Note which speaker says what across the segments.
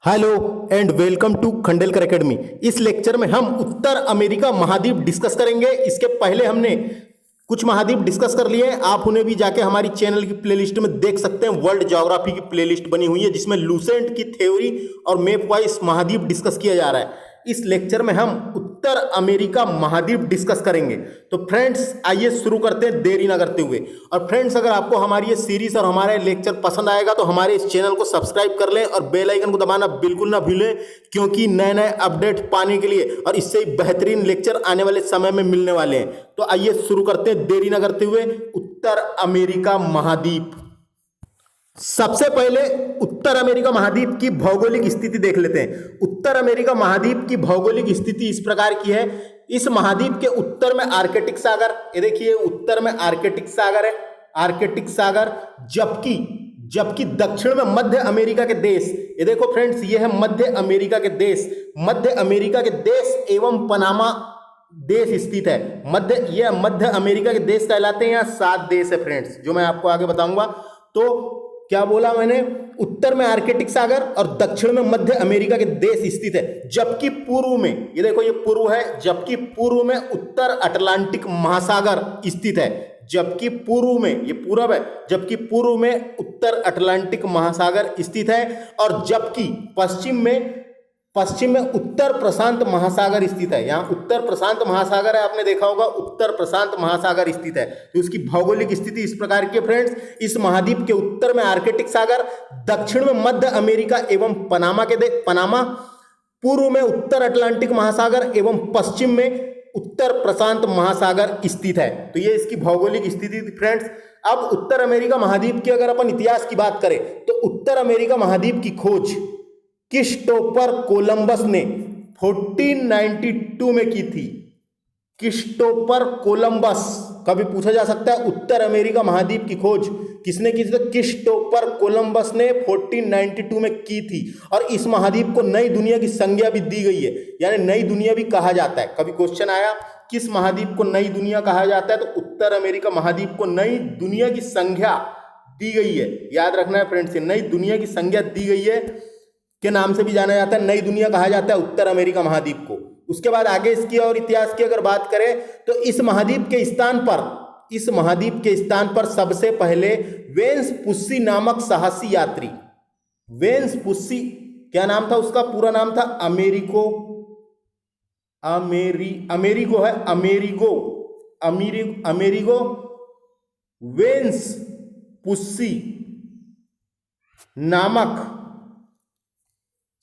Speaker 1: Hello and welcome to Khandelkar academy. इस lecture में हम उत्तर अमेरिका महाद्वीप डिस्कस करेंगे। इसके पहले हमने कुछ महाद्वीप डिस्कस कर लिए हैं, आप उन्हें भी जाके हमारी चैनल की प्लेलिस्ट में देख सकते हैं। वर्ल्ड ज्योग्राफी की प्लेलिस्ट बनी हुई है जिसमें लूसेंट की थ्योरी और मैप वाइज महाद्वीप डिस्कस किया जा रहा है। इस लेक्चर में हम उत्तर अमेरिका महाद्वीप डिस्कस करेंगे। तो फ्रेंड्स आइए शुरू करते हैं देरी ना करते हुए। और फ्रेंड्स अगर आपको हमारी ये सीरीज और हमारे लेक्चर पसंद आएगा तो हमारे इस चैनल को सब्सक्राइब कर लें और बेल आइकन को दबाना बिल्कुल ना भूलें, क्योंकि नए नए अपडेट पाने के लिए और इससे बेहतरीन लेक्चर आने वाले समय में मिलने वाले हैं। तो आइए शुरू करते हैं देरी ना करते हुए। उत्तर अमेरिका महाद्वीप, सबसे पहले उत्तर अमेरिका महाद्वीप की भौगोलिक स्थिति देख लेते हैं। उत्तर अमेरिका महाद्वीप की भौगोलिक स्थिति इस प्रकार की है। इस महाद्वीप के उत्तर में आर्कटिक सागर, ये देखिए उत्तर में आर्कटिक सागर है, आर्कटिक सागर, जबकि दक्षिण में मध्य अमेरिका के देश, ये देखो फ्रेंड्स ये है मध्य अमेरिका के देश, मध्य अमेरिका के देश एवं पनामा देश स्थित है। मध्य अमेरिका के देश कहलाते हैं। यहाँ 7 देश है फ्रेंड्स, जो मैं आपको आगे बताऊंगा। तो क्या बोला मैंने, उत्तर में आर्कटिक सागर और दक्षिण में मध्य अमेरिका के देश स्थित है। जबकि पूर्व में, ये देखो ये पूर्व है, जबकि पूर्व में उत्तर अटलांटिक महासागर स्थित है। जबकि पूर्व में, ये पूरब है, जबकि पूर्व में उत्तर अटलांटिक महासागर स्थित है। और जबकि पश्चिम में उत्तर प्रशांत महासागर स्थित है। यहाँ उत्तर प्रशांत महासागर है, आपने देखा होगा उत्तर प्रशांत महासागर स्थित है। तो उसकी भौगोलिक स्थिति इस प्रकार की है फ्रेंड्स। इस महाद्वीप के उत्तर में आर्कटिक सागर, दक्षिण में मध्य अमेरिका एवं पनामा, पूर्व में उत्तर अटलांटिक महासागर एवं पश्चिम में उत्तर प्रशांत महासागर स्थित है। तो ये इसकी भौगोलिक स्थिति थी फ्रेंड्स। अब उत्तर अमेरिका महाद्वीप की अगर अपन इतिहास की बात करें तो उत्तर अमेरिका महाद्वीप की खोज क्रिस्टोफर कोलंबस ने 1492 में की थी। क्रिस्टोफर कोलंबस, कभी पूछा जा सकता है उत्तर अमेरिका महाद्वीप की खोज किसने की थी, तो क्रिस्टोफर कोलंबस ने 1492 में की थी। और इस महाद्वीप को नई दुनिया की संज्ञा भी दी गई है, यानी नई दुनिया भी कहा जाता है। कभी क्वेश्चन आया किस महाद्वीप को नई दुनिया कहा जाता है, तो उत्तर अमेरिका महाद्वीप को नई दुनिया की संज्ञा दी गई है। याद रखना है फ्रेंड्स, नई दुनिया की संज्ञा दी गई है के नाम से भी जाना जाता है, नई दुनिया कहा जाता है उत्तर अमेरिका महाद्वीप को। उसके बाद आगे इसकी और इतिहास की अगर बात करें तो इस महाद्वीप के स्थान पर सबसे पहले वेन्सपुस्सी नामक साहसी यात्री, वेन्सपुस्सी क्या नाम था उसका, पूरा नाम था अमेरिगो वेन्सपुस्सी नामक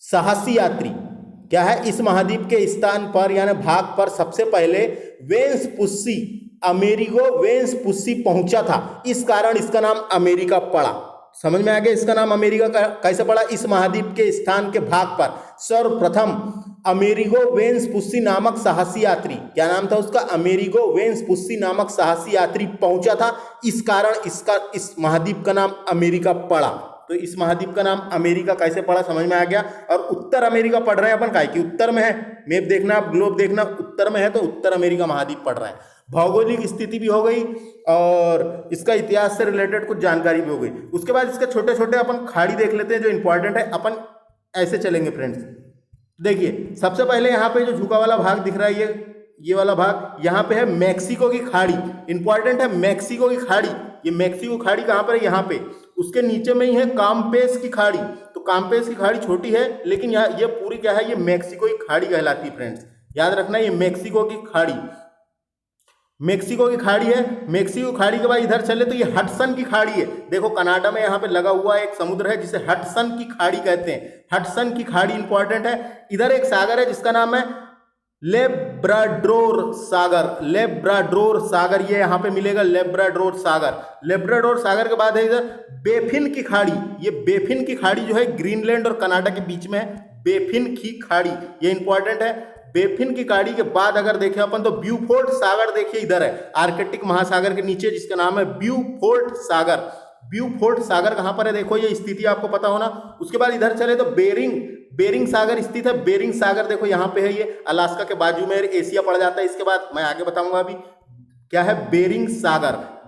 Speaker 1: साहसी यात्री क्या है, इस महाद्वीप के स्थान पर यानी भाग पर सबसे पहले अमेरिगो वेन्सपुस्सी पहुंचा था। इस कारण इसका नाम अमेरिका पड़ा। समझ में आ गया इसका नाम अमेरिका कैसे पड़ा। इस महाद्वीप के स्थान के भाग पर सर्वप्रथम अमेरिगो वेन्सपुस्सी नामक साहसी यात्री, क्या नाम था उसका, अमेरिगो वेन्सपुस्सी नामक साहसी यात्री पहुंचा था। इस कारण इस महाद्वीप का नाम अमेरिका पड़ा। तो इस महाद्वीप का नाम अमेरिका कैसे पड़ा समझ में आ गया। और उत्तर अमेरिका पढ़ रहे हैं अपन, काहे कि उत्तर में है, मैप देखना आप, ग्लोब देखना, उत्तर में है तो उत्तर अमेरिका महाद्वीप पढ़ रहे हैं। भौगोलिक स्थिति भी हो गई और इसका इतिहास से रिलेटेड कुछ जानकारी भी हो गई। उसके बाद इसके छोटे छोटे अपन खाड़ी देख लेते हैं जो इंपॉर्टेंट है। अपन ऐसे चलेंगे फ्रेंड्स, देखिए सबसे पहले यहाँ पे जो झुका वाला भाग दिख रहा है, ये वाला भाग, यहाँ पे है मैक्सिको की खाड़ी। इंपॉर्टेंट है मैक्सिको की खाड़ी। ये मैक्सिको खाड़ी कहाँ पर है, यहाँ पे, उसके नीचे में ही है काम्पेस की खाड़ी। तो काम्पेस की खाड़ी छोटी है लेकिन यहाँ ये पूरी क्या है, ये मैक्सिको की खाड़ी कहलाती है फ्रेंड्स। याद रखना ये मैक्सिको की खाड़ी है। मैक्सिको खाड़ी के बाद इधर चले तो ये हडसन की खाड़ी है। देखो कनाडा में यहाँ पे लगा हुआ एक समुद्र है जिसे हडसन की खाड़ी कहते हैं। हडसन की खाड़ी इंपॉर्टेंट है। इधर एक सागर है जिसका नाम है लेब्राडोर सागर, ये यहाँ पे मिलेगा लेब्राडोर सागर के बाद है इधर बेफिन की खाड़ी। ये बेफिन की खाड़ी जो है ग्रीनलैंड और कनाडा के बीच में है, बेफिन की खाड़ी, ये इंपॉर्टेंट है। बेफिन की खाड़ी के बाद अगर देखें अपन तो ब्यूफोर्ट सागर, देखिए इधर है आर्कटिक महासागर के नीचे, जिसका नाम है ब्यूफोर्ट सागर कहाँ पर है, देखो ये स्थिति आपको पता होना। उसके बाद इधर चले तो बेरिंग सागर स्थित है। बेरिंग सागर देखो यहाँ पे है, ये अलास्का के बाजू में एशिया पड़ जाता है। इसके बाद मैं आगे बताऊंगा अभी क्या है बेरिंग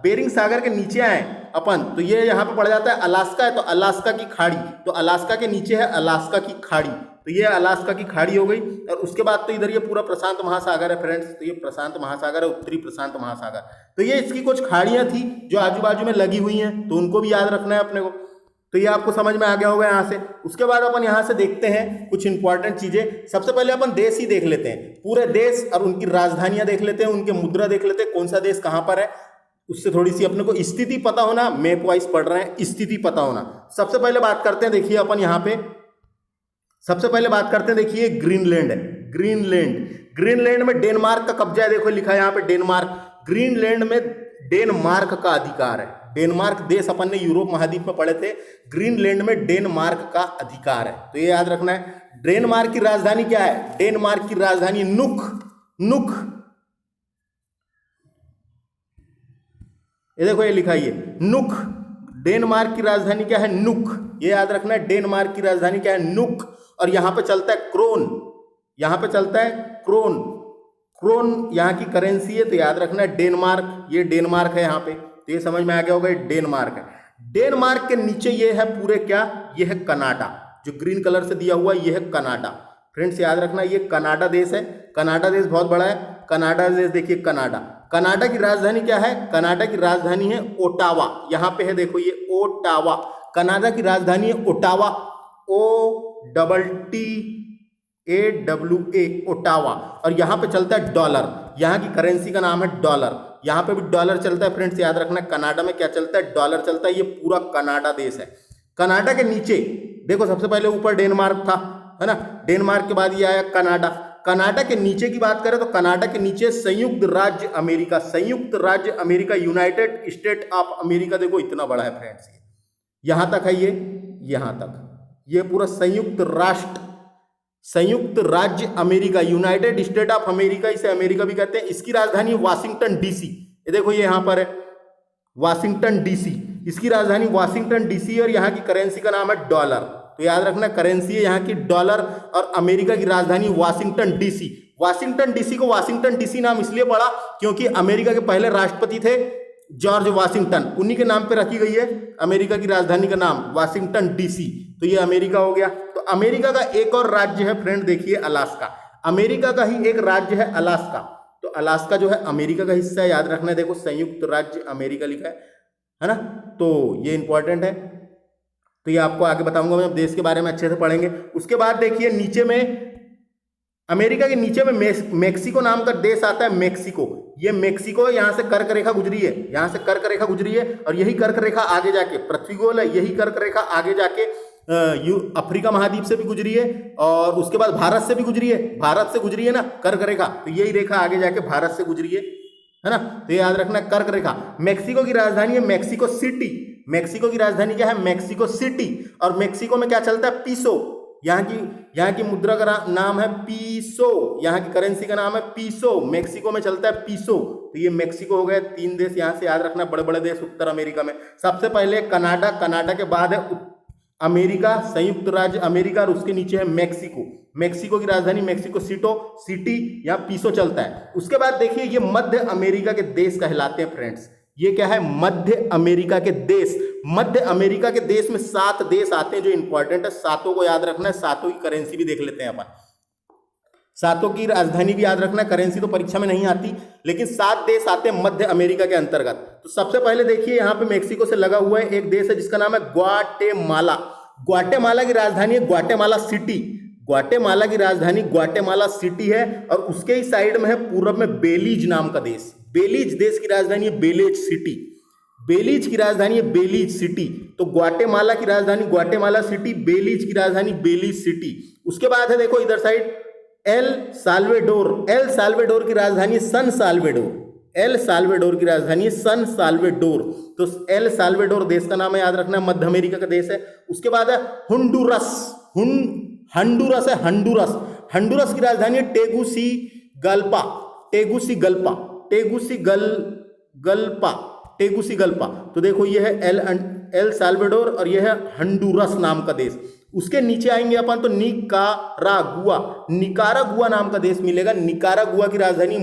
Speaker 1: बेरिंग सागर के नीचे आए अपन तो ये यहाँ पे पड़ जाता है अलास्का है, तो अलास्का की खाड़ी, तो अलास्का के नीचे है अलास्का की खाड़ी, तो ये अलास्का की खाड़ी हो गई। और उसके बाद तो इधर ये पूरा प्रशांत महासागर है फ्रेंड्स, तो ये प्रशांत महासागर है, उत्तरी प्रशांत महासागर। तो ये इसकी कुछ खाड़ियां थी जो आजू बाजू में लगी हुई हैं, तो उनको भी याद रखना है अपने को। तो ये आपको समझ में आ गया होगा यहाँ से। उसके बाद अपन यहाँ से देखते हैं कुछ इंपॉर्टेंट चीजें। सबसे पहले अपन देश ही देख लेते हैं, पूरे देश और उनकी राजधानियां देख लेते हैं, उनके मुद्रा देख लेते हैं, कौन सा देश कहाँ पर है, उससे थोड़ी सी अपने को स्थिति पता होना, मैप वाइज पढ़ रहे हैं, स्थिति पता होना। सबसे पहले बात करते हैं, देखिए अपन यहाँ पे सबसे पहले बात करते हैं, देखिए ग्रीनलैंड है, ग्रीनलैंड में डेनमार्क का कब्जा है, देखो लिखा है यहाँ पे डेनमार्क, ग्रीनलैंड में डेनमार्क का अधिकार है। डेनमार्क देश अपन ने यूरोप महाद्वीप में पढ़े थे, ग्रीनलैंड में डेनमार्क का अधिकार है, तो ये याद रखना है। डेनमार्क की राजधानी क्या है, डेनमार्क की राजधानी नुक, ये देखो ये लिखा है नुक, डेनमार्क की राजधानी क्या है, नुक, ये याद रखना है। डेनमार्क की राजधानी क्या है, नुक। और यहां पे चलता है क्रोन, यहां पे चलता है क्रोन यहां की करेंसी है, तो याद रखना है डेनमार्क, ये डेनमार्क है यहाँ पे, तो ये समझ में आ गया होगा, डेनमार्क है। डेनमार्क के नीचे ये है पूरे क्या, ये है कनाडा, जो ग्रीन कलर से दिया हुआ ये है कनाडा। फ्रेंड्स याद रखना ये कनाडा देश है, कनाडा देश बहुत बड़ा है, कनाडा देश देखिए कनाडा की राजधानी क्या है, कनाडा की राजधानी है ओटावा, यहां पे है देखो ये ओटावा, कनाडा की राजधानी है ओटावा, OTTAWA ओटावा। और यहां पे चलता है डॉलर, यहां की करेंसी का नाम है डॉलर, यहां पे भी डॉलर चलता है। फ्रेंड्स याद रखना कनाडा में क्या चलता है, डॉलर चलता है, ये पूरा कनाडा देश है। कनाडा के नीचे देखो सबसे पहले ऊपर डेनमार्क था, है ना, डेनमार्क के बाद ये आया कनाडा। कनाडा के नीचे की बात करें तो कनाडा के नीचे संयुक्त राज्य America, United state of America, देखो इतना बड़ा है फ्रेंड्स, यहां तक है, ये यहां तक, ये पूरा संयुक्त राज्य America, United state of America, इसे अमेरिका भी कहते हैं। इसकी राजधानी वाशिंगटन डीसी, ये देखो ये यहां पर है वाशिंगटन डीसी, इसकी राजधानी वाशिंगटन डीसी, और यहाँ की करेंसी का नाम है डॉलर, तो याद रखना करेंसी है यहाँ की डॉलर, और अमेरिका की राजधानी वाशिंगटन डीसी। वाशिंगटन डीसी को वाशिंगटन डीसी नाम इसलिए पड़ा क्योंकि अमेरिका के पहले राष्ट्रपति थे जॉर्ज वाशिंगटन, उन्हीं के नाम पे रखी गई है अमेरिका की राजधानी का नाम वाशिंगटन डीसी, तो ये अमेरिका हो गया। तो अमेरिका का एक और राज्य है फ्रेंड, देखिए अलास्का, अमेरिका का ही एक राज्य है अलास्का, तो अलास्का जो है अमेरिका का हिस्सा है, याद रखना है, देखो संयुक्त राज्य अमेरिका लिखा है ना, तो ये इंपॉर्टेंट है, तो ये आपको आगे बताऊंगा मैं, देश के बारे में अच्छे से पढ़ेंगे। उसके बाद देखिए नीचे में, अमेरिका के नीचे में मेक्सिको नाम का देश आता है, मेक्सिको, ये मेक्सिको यहां से कर्क रेखा गुजरी है, यहां से कर्क रेखा गुजरी है, और यही कर्क रेखा आगे जाके पृथ्वी गोल है, यही कर्क रेखा आगे जाके अफ्रीका महाद्वीप से भी गुजरी है, और उसके बाद भारत से भी गुजरी है, भारत से गुजरी है ना कर्क रेखा, तो यही रेखा आगे जाके भारत से गुजरी है ना, तो याद रखना कर्क रेखा। मेक्सिको की राजधानी है मेक्सिको सिटी, मेक्सिको की राजधानी क्या है, मेक्सिको सिटी, और मेक्सिको में क्या चलता है, पीसो, यहाँ की मुद्रा का नाम है पीसो, यहाँ की करेंसी का नाम है पीसो, मेक्सिको में चलता है पीसो, तो ये मेक्सिको हो गए। 3 देश यहाँ से याद रखना, बड़े बड़े देश उत्तर अमेरिका में, सबसे पहले कनाडा, कनाडा के बाद है अमेरिका, संयुक्त राज्य अमेरिका, और उसके नीचे है मेक्सिको, मेक्सिको की राजधानी मेक्सिको सिटी, यहाँ पीसो चलता है। उसके बाद देखिए ये मध्य अमेरिका के देश कहलाते हैं फ्रेंड्स, ये क्या है, मध्य अमेरिका के देश। मध्य अमेरिका के देश में 7 देश आते हैं जो इंपॉर्टेंट है, 7 को याद रखना है, 7 की करेंसी भी देख लेते हैं अपन, 7 की राजधानी भी याद रखना है, करेंसी तो परीक्षा में नहीं आती, लेकिन 7 देश आते हैं मध्य अमेरिका के अंतर्गत। तो सबसे पहले देखिए यहाँ पे मेक्सिको से लगा हुआ है एक देश है जिसका नाम है ग्वाटेमाला, ग्वाटेमाला की राजधानी है ग्वाटेमाला सिटी, ग्वाटेमाला की राजधानी ग्वाटेमाला सिटी है, और उसके ही साइड में है पूर्व में बेलीज नाम का देश, बेलीज देश की राजधानी है बेलीज सिटी, बेलीज की राजधानी है बेलीज सिटी, तो ग्वाटेमाला की राजधानी ग्वाटेमाला सिटी, बेलीज की राजधानी बेलीज सिटी। उसके बाद है देखो इधर साइड एल साल्वेडोर की राजधानी सन साल्वेडोर, एल साल्वेडोर की राजधानी सन साल्वेडोर, तो एल साल्वेडोर देश का नाम है, याद रखना मध्य अमेरिका का देश है। उसके बाद है हुंडुरस, हंडुरस है, हंडुरस की राजधानी है टेगुसिगल्पा, तो देखो ये है एल साल्वेडोर और ये है हंडुरस नाम का देश। उसके नीचे आएंगे अपन तो निकारागुआ नाम का देश मिलेगा, निकारागुआ की राजधानी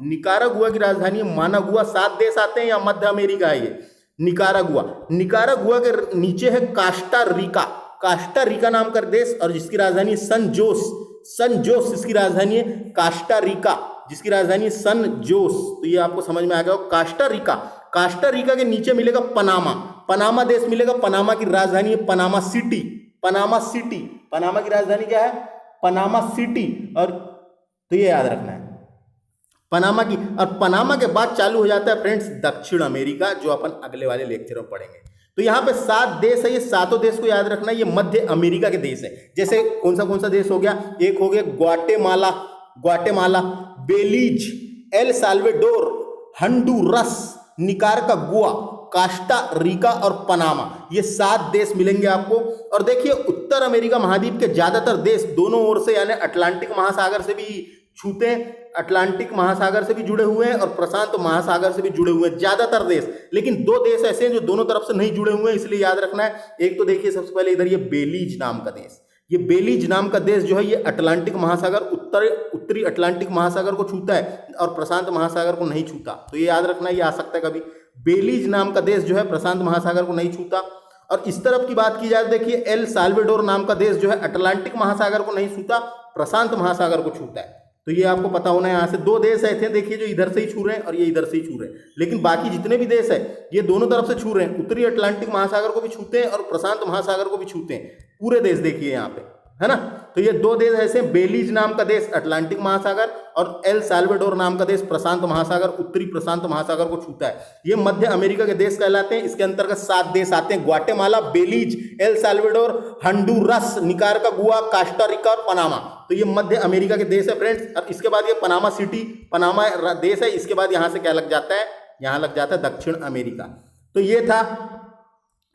Speaker 1: निकारागुआ की राजधानी है मानागुआ। 7 देश आते हैं या मध्य अमेरिका है ये निकारागुआ। निकारागुआ के नीचे है कास्टा रिका, कास्टा रिका नाम का देश, और जिसकी राजधानी है सन जोस। सन जोस इसकी राजधानी है, कास्टा रिका जिसकी राजधानी है सन जोस। तो ये आपको समझ में आ गया। कास्टा रिका, कास्टा रिका के नीचे मिलेगा पनामा, पनामा देश मिलेगा। पनामा की राजधानी है Panama city, Panama city. Panama की राजधानी क्या है? Panama city. और तो ये याद रखना है पनामा की। और पनामा के बाद चालू हो जाता है फ्रेंड्स दक्षिण अमेरिका, जो अपन अगले वाले लेक्चर में पढ़ेंगे। तो यहाँ पे 7 देश है, ये सातों देश को याद रखना है, ये मध्य अमेरिका के देश है। जैसे कौन सा देश हो गया? एक हो गया Guatemala, Guatemala, Belize, El Salvador, Honduras, Nicaragua, Costa Rica और पनामा। ये 7 देश मिलेंगे आपको। और देखिए उत्तर अमेरिका महाद्वीप के ज्यादातर देश दोनों ओर से यानी अटलांटिक महासागर से भी छूते हैं, अटलांटिक महासागर से भी जुड़े हुए हैं और प्रशांत महासागर से भी जुड़े हुए हैं ज्यादातर देश। लेकिन 2 देश ऐसे हैं जो दोनों तरफ से नहीं जुड़े हुए हैं, इसलिए याद रखना है। एक तो देखिए सबसे पहले इधर ये बेलीज नाम का देश, ये बेलीज नाम का देश जो है ये अटलांटिक महासागर, उत्तरी अटलांटिक महासागर को छूता है और प्रशांत महासागर को नहीं छूता। तो ये याद रखना, ये आ सकता है कभी। बेलीज नाम का देश जो है प्रशांत महासागर को नहीं छूता। और इस तरफ की बात की जाए, देखिए एल साल्वेडोर नाम का देश जो है अटलांटिक महासागर को नहीं छूता, प्रशांत महासागर को छूता है। तो ये आपको पता होना है। यहाँ से 2 देश ऐसे देखिए जो इधर से ही छू रहे हैं और ये इधर से ही छू रहे हैं, लेकिन बाकी जितने भी देश है ये दोनों तरफ से छू रहे हैं। उत्तरी अटलांटिक महासागर को भी छूते हैं और प्रशांत महासागर को भी छूते हैं। पूरे देश देखिए यहाँ पे, है ना। तो ये 2 देश ऐसे, बेलीज नाम का देश अटलांटिक महासागर और एल साल्वेडोर नाम का देश प्रशांत महासागर, उत्तरी प्रशांत महासागर को छूता है। ये मध्य अमेरिका के देश कहलाते हैं। इसके अंतर्गत 7 देश आते हैं, Guatemala, Belize, El Salvador, Honduras, Nicaragua, Costa Rica और पनामा। तो ये मध्य अमेरिका के देश है फ्रेंड्स। और इसके बाद ये पनामा सिटी, पनामा देश है। इसके बाद यहाँ से क्या लग जाता है? यहाँ लग जाता है दक्षिण अमेरिका। तो ये था,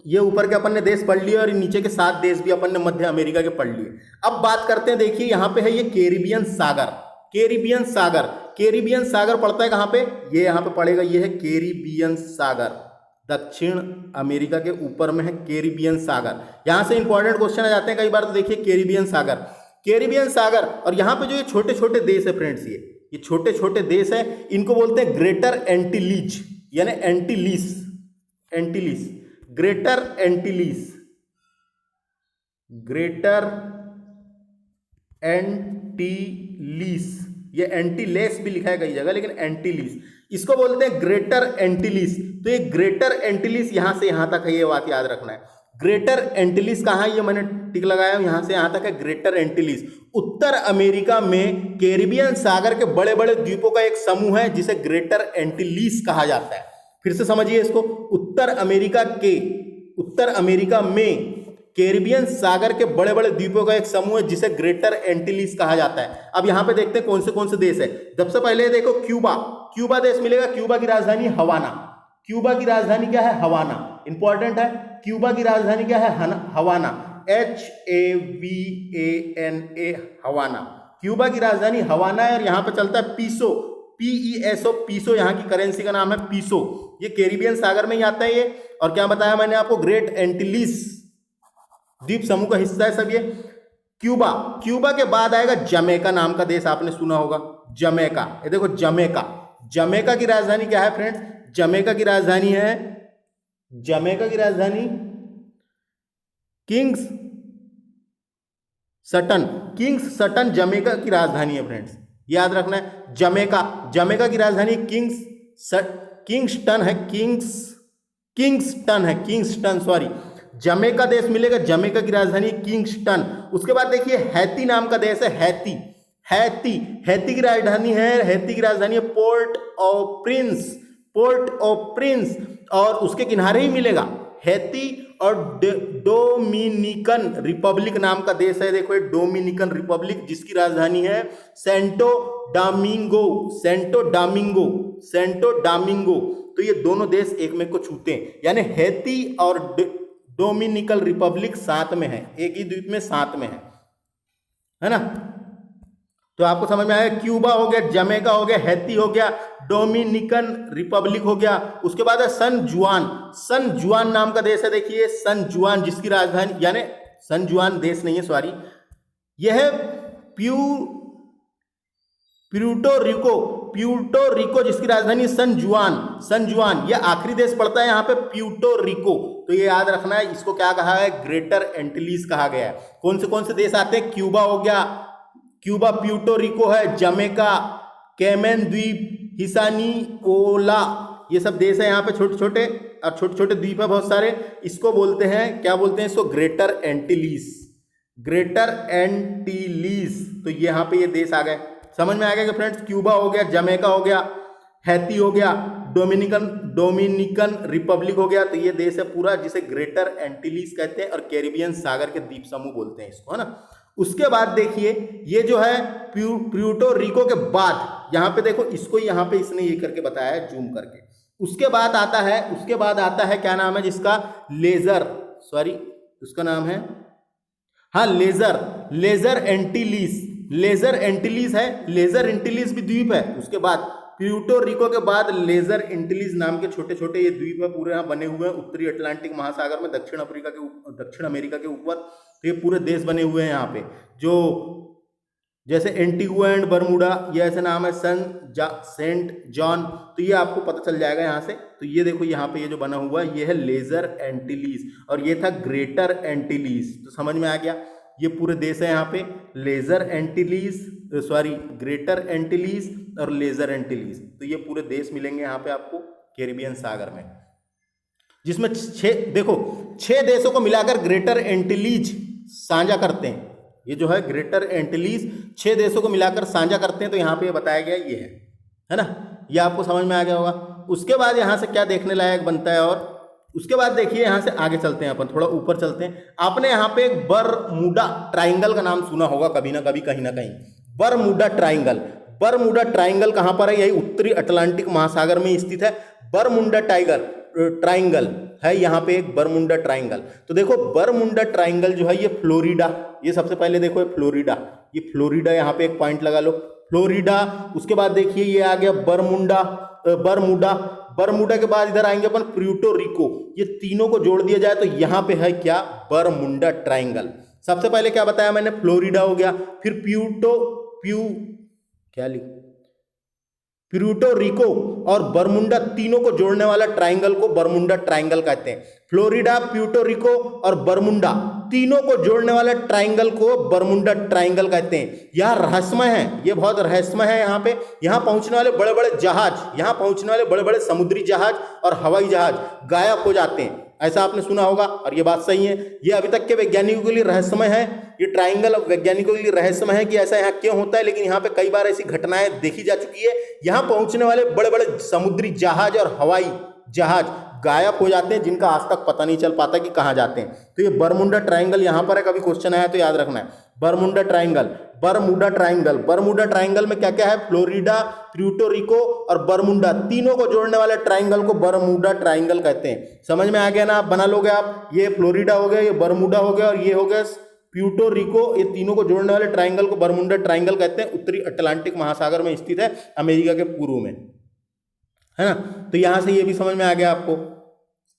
Speaker 1: ये ऊपर के अपन ने देश पढ़ लिए और नीचे के 7 देश भी अपन ने मध्य अमेरिका के पढ़ लिए। अब बात करते हैं, देखिए यहाँ पे है ये कैरिबियन सागर, कैरिबियन सागर। कैरिबियन सागर पड़ता है कहाँ पे? ये यहाँ पे पड़ेगा, ये है कैरिबियन सागर, दक्षिण अमेरिका के ऊपर में है कैरिबियन सागर। यहाँ से इंपॉर्टेंट क्वेश्चन आ जाते हैं कई बार। तो देखिए कैरिबियन सागर, कैरिबियन सागर। और यहाँ पे जो ये छोटे छोटे देश है फ्रेंड्स, ये छोटे छोटे देश है, इनको बोलते हैं ग्रेटर एंटीलीज, यानी एंटीलीस, एंटीलीस, ग्रेटर एंटीलीस, ग्रेटर एंटीलीस। ये एंटीलेस भी लिखा है कई जगह, लेकिन एंटीलीस इसको बोलते हैं, ग्रेटर एंटीलीस। तो ये ग्रेटर एंटीलीस यहां से यहां तक है, ये बात याद रखना है। ग्रेटर एंटीलीस कहाँ है? ये मैंने टिक लगाया हूं, यहां से यहां तक है ग्रेटर एंटीलीस। उत्तर अमेरिका में कैरिबियन सागर के बड़े बड़े द्वीपों का एक समूह है जिसे ग्रेटर एंटीलीस कहा जाता है। फिर से समझिए इसको, उत्तर अमेरिका में कैरिबियन सागर के बड़े बड़े द्वीपों का एक समूह है जिसे ग्रेटर एंटीलीस कहा जाता है। अब यहां पे देखते हैं कौन से देश है। सबसे पहले देखो क्यूबा, क्यूबा देश मिलेगा। क्यूबा की राजधानी हवाना, क्यूबा की राजधानी क्या है? हवाना। इंपॉर्टेंट है, क्यूबा की राजधानी क्या है? हवाना, HAVANA, हवाना। क्यूबा की राजधानी हवाना है और यहाँ पे चलता है पीसो, PESO, पीसो यहाँ की करेंसी का नाम है पीसो। ये कैरिबियन सागर में ही आता है ये। और क्या बताया मैंने आपको? ग्रेट एंटीलीस द्वीप समूह का हिस्सा है सब ये। क्यूबा, क्यूबा के बाद आएगा जमैका नाम का देश, आपने सुना होगा जमैका। ये देखो जमैका, जमैका की राजधानी क्या है फ्रेंड्स? जमैका की राजधानी है, जमैका की राजधानी Kingston, Kingston Jamaica की राजधानी है फ्रेंड्स, याद रखना है। जमैका, जमैका की राजधानी किंगस्टन है, किंगस्टन है, किंगस्टन, सॉरी। जमैका देश मिलेगा, जमैका की राजधानी किंगस्टन। उसके बाद देखिए हैती नाम का देश है, हैती, हैती, हैती की राजधानी है, हैती की राजधानी है port of Prince, port of Prince. और उसके किनारे ही मिलेगा हैती। और डोमिनिकन रिपब्लिक नाम का देश है, देखो ये डोमिनिकन रिपब्लिक, जिसकी राजधानी है Santo Domingo, Santo Domingo, Santo Domingo. तो ये दोनों देश एक में को छूते हैं, यानी हैती और डोमिनिकन रिपब्लिक साथ में है, एक ही द्वीप में साथ में है ना। तो आपको समझ में आया, क्यूबा हो गया, जमैका हो गया, हैती हो गया, डोमिनिकन रिपब्लिक हो गया। उसके बाद है सन जुआन, सन जुआन नाम का देश है, देखिए सन जुआन, जिसकी राजधानी, यानी सन जुआन देश नहीं है, सॉरी, यह है प्यूर्टो रिको, प्यूर्टो रिको जिसकी राजधानी सन जुआन, ये आखिरी देश पड़ता है यहाँ पे प्यूर्टो रिको। तो ये याद रखना है, इसको क्या कहा है, ग्रेटर एंटिलीज कहा गया है। कौन से देश आते हैं, क्यूबा हो गया, क्यूबा प्यूर्टो रिको है, जमैका, कैमन द्वीप, हिस्पानियोला, ये सब देश है यहाँ पे छोटे छोटे, और छोटे छोटे द्वीप है बहुत सारे। इसको बोलते हैं, क्या बोलते हैं इसको, ग्रेटर एंटिलीज, ग्रेटर एंटिलीज। तो यहाँ पे ये देश आ गए, समझ में आ गया कि फ्रेंड्स, क्यूबा हो गया, जमैका हो गया, हैती हो गया, डोमिनिकन रिपब्लिक हो गया। तो ये देश है पूरा जिसे ग्रेटर एंटिलीज कहते हैं और कैरिबियन सागर के द्वीप समूह बोलते हैं इसको, है ना। उसके बाद देखिए ये जो है प्यूर्टो रिको के बाद, यहाँ पे देखो इसको यहाँ पे इसने ये करके बताया है जूम करके। उसके बाद आता है क्या नाम है जिसका, उसका नाम है, हाँ, लेजर एंटिलीज है, लेजर एंटिलीज भी द्वीप है। उसके बाद प्यूर्टो रिको के बाद लेजर एंटिलीज नाम के छोटे छोटे ये द्वीप है पूरे यहाँ बने हुए हैं उत्तरी अटलांटिक महासागर में, दक्षिण अमेरिका के ऊपर। तो ये पूरे देश बने हुए हैं यहाँ पे, जो जैसे एंटीगुआ एंड बरमूडा, ये ऐसे नाम है, सेंट जॉन। तो ये आपको पता चल जाएगा यहाँ से। तो ये देखो यहाँ पे ये जो बना हुआ है ये है लेजर एंटिलीज, और ये था ग्रेटर एंटिलीज। तो समझ में आ गया, ये पूरे देश है यहाँ पे, ग्रेटर एंटिलीज और लेजर एंटिलीज। तो ये पूरे देश मिलेंगे यहाँ पे आपको कैरिबियन सागर में, जिसमें 6 देशों को मिलाकर ग्रेटर एंटिलीज साझा करते हैं। ये जो है ग्रेटर एंटिलीज 6 देशों को मिलाकर साझा करते हैं। तो यहाँ पे बताया गया ये है ना, ये आपको समझ में आ गया होगा। उसके बाद यहाँ से क्या देखने लायक बनता है, और उसके बाद देखिए यहाँ से आगे चलते हैं, अपन थोड़ा ऊपर चलते हैं। आपने यहाँ पे एक बरमूडा ट्राइंगल का नाम सुना होगा कभी ना कभी, कहीं ना कहीं। बरमूडा ट्राइंगल कहाँ पर है, यही उत्तरी अटलांटिक महासागर में स्थित है। बरमूडा ट्राइंगल है यहाँ पे एक बरमूडा ट्राइंगल। तो देखो बरमूडा ट्राइंगल जो है ये फ्लोरिडा, ये सबसे पहले देखो फ्लोरिडा, ये फ्लोरिडा यहाँ पे एक पॉइंट लगा लो, फ्लोरिडा। उसके बाद देखिए ये आ गया बरमूडा के बाद इधर आएंगे अपन प्यूर्टो रिको। ये तीनों को जोड़ दिया जाए तो यहाँ पे है क्या, बरमूडा ट्राइंगल। सबसे पहले क्या बताया मैंने, फ्लोरिडा हो गया, फिर प्यूर्टो रिको और बरमूडा, तीनों को जोड़ने वाला ट्राइंगल को बरमूडा ट्राइंगल कहते हैं। फ्लोरिडा, प्यूर्टो रिको और बरमूडा, तीनों को जोड़ने वाला ट्राइंगल को बरमूडा ट्राइंगल कहते हैं। यह रहस्यमय है, ये बहुत रहस्यमय है। यहाँ पे पहुंचने वाले बड़े बड़े जहाज, यहाँ पहुंचने वाले बड़े बड़े समुद्री जहाज और हवाई जहाज गायब हो जाते हैं, ऐसा आपने सुना होगा, और ये बात सही है। ये अभी तक के वैज्ञानिकों के लिए रहस्यमय है, ये ट्राइंगल वैज्ञानिकों के लिए रहस्यमय है कि ऐसा यहाँ क्यों होता है, लेकिन यहाँ पे कई बार ऐसी घटनाएं देखी जा चुकी है। यहाँ पहुंचने वाले बड़े बड़े समुद्री जहाज और हवाई जहाज गायब हो जाते हैं, जिनका आज तक पता नहीं चल पाता कि कहाँ जाते हैं। तो ये बरमूडा ट्राइंगल यहाँ पर है, कभी क्वेश्चन आया तो याद रखना है। बरमूडा ट्राइंगल में क्या क्या है, फ्लोरिडा, प्यूर्टो रिको और बरमूडा, तीनों को जोड़ने वाले ट्राइंगल को बरमूडा ट्राइंगल कहते हैं। समझ में आ गया ना, बना लोगे आप। ये फ्लोरिडा हो गया, ये बरमूडा हो गया और ये हो गया प्यूर्टो रिको। ये तीनों को जोड़ने वाले ट्राइंगल को बरमूडा ट्राइंगल कहते हैं। उत्तरी अटलांटिक महासागर में स्थित है, अमेरिका के पूर्व में, है ना। तो यहां से ये भी समझ में आ गया आपको,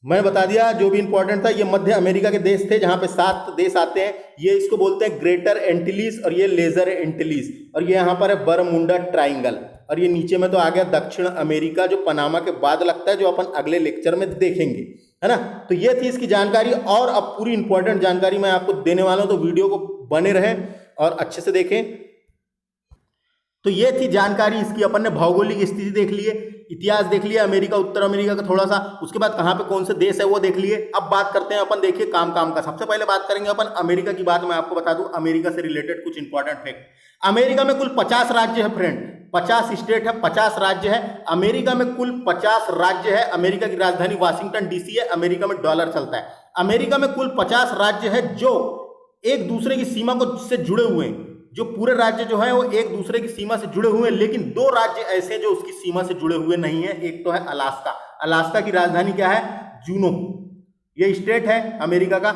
Speaker 1: मैंने बता दिया जो भी इंपॉर्टेंट था। ये मध्य अमेरिका के देश थे जहां पे 7 देश आते हैं। ये इसको बोलते हैं ग्रेटर एंटिलीज और ये लेजर एंटिलीज, और ये यहाँ पर है बरमूडा ट्राइंगल। और ये नीचे में तो आ गया दक्षिण अमेरिका, जो पनामा के बाद लगता है, जो अपन अगले लेक्चर में देखेंगे, है ना। तो ये थी इसकी जानकारी, और अब पूरी इंपॉर्टेंट जानकारी मैं आपको देने वाला हूं, तो वीडियो को बने रहें और अच्छे से देखें। तो ये थी जानकारी इसकी। अपन ने भौगोलिक स्थिति देख लिए, इतिहास देख लिया अमेरिका, उत्तर अमेरिका का थोड़ा सा, उसके बाद कहाँ पे कौन से देश है वो देख लिए। अब बात करते हैं अपन, देखिए काम का। सबसे पहले बात करेंगे अपन अमेरिका की। बात मैं आपको बता दूं, अमेरिका से रिलेटेड कुछ इंपॉर्टेंट फैक्ट। अमेरिका में कुल 50 राज्य है फ्रेंड, 50 स्टेट है, 50 राज्य है। अमेरिका में कुल 50 राज्य है। अमेरिका की राजधानी वाशिंगटन डीसी है। अमेरिका में डॉलर चलता है। अमेरिका में कुल 50 राज्य है जो एक दूसरे की सीमा को से जुड़े हुए हैं। जो पूरे राज्य जो है वो एक दूसरे की सीमा से जुड़े हुए हैं, लेकिन 2 राज्य ऐसे जो उसकी सीमा से जुड़े हुए नहीं है। एक तो है अलास्का। अलास्का की राजधानी क्या है, जूनो। ये स्टेट है अमेरिका का।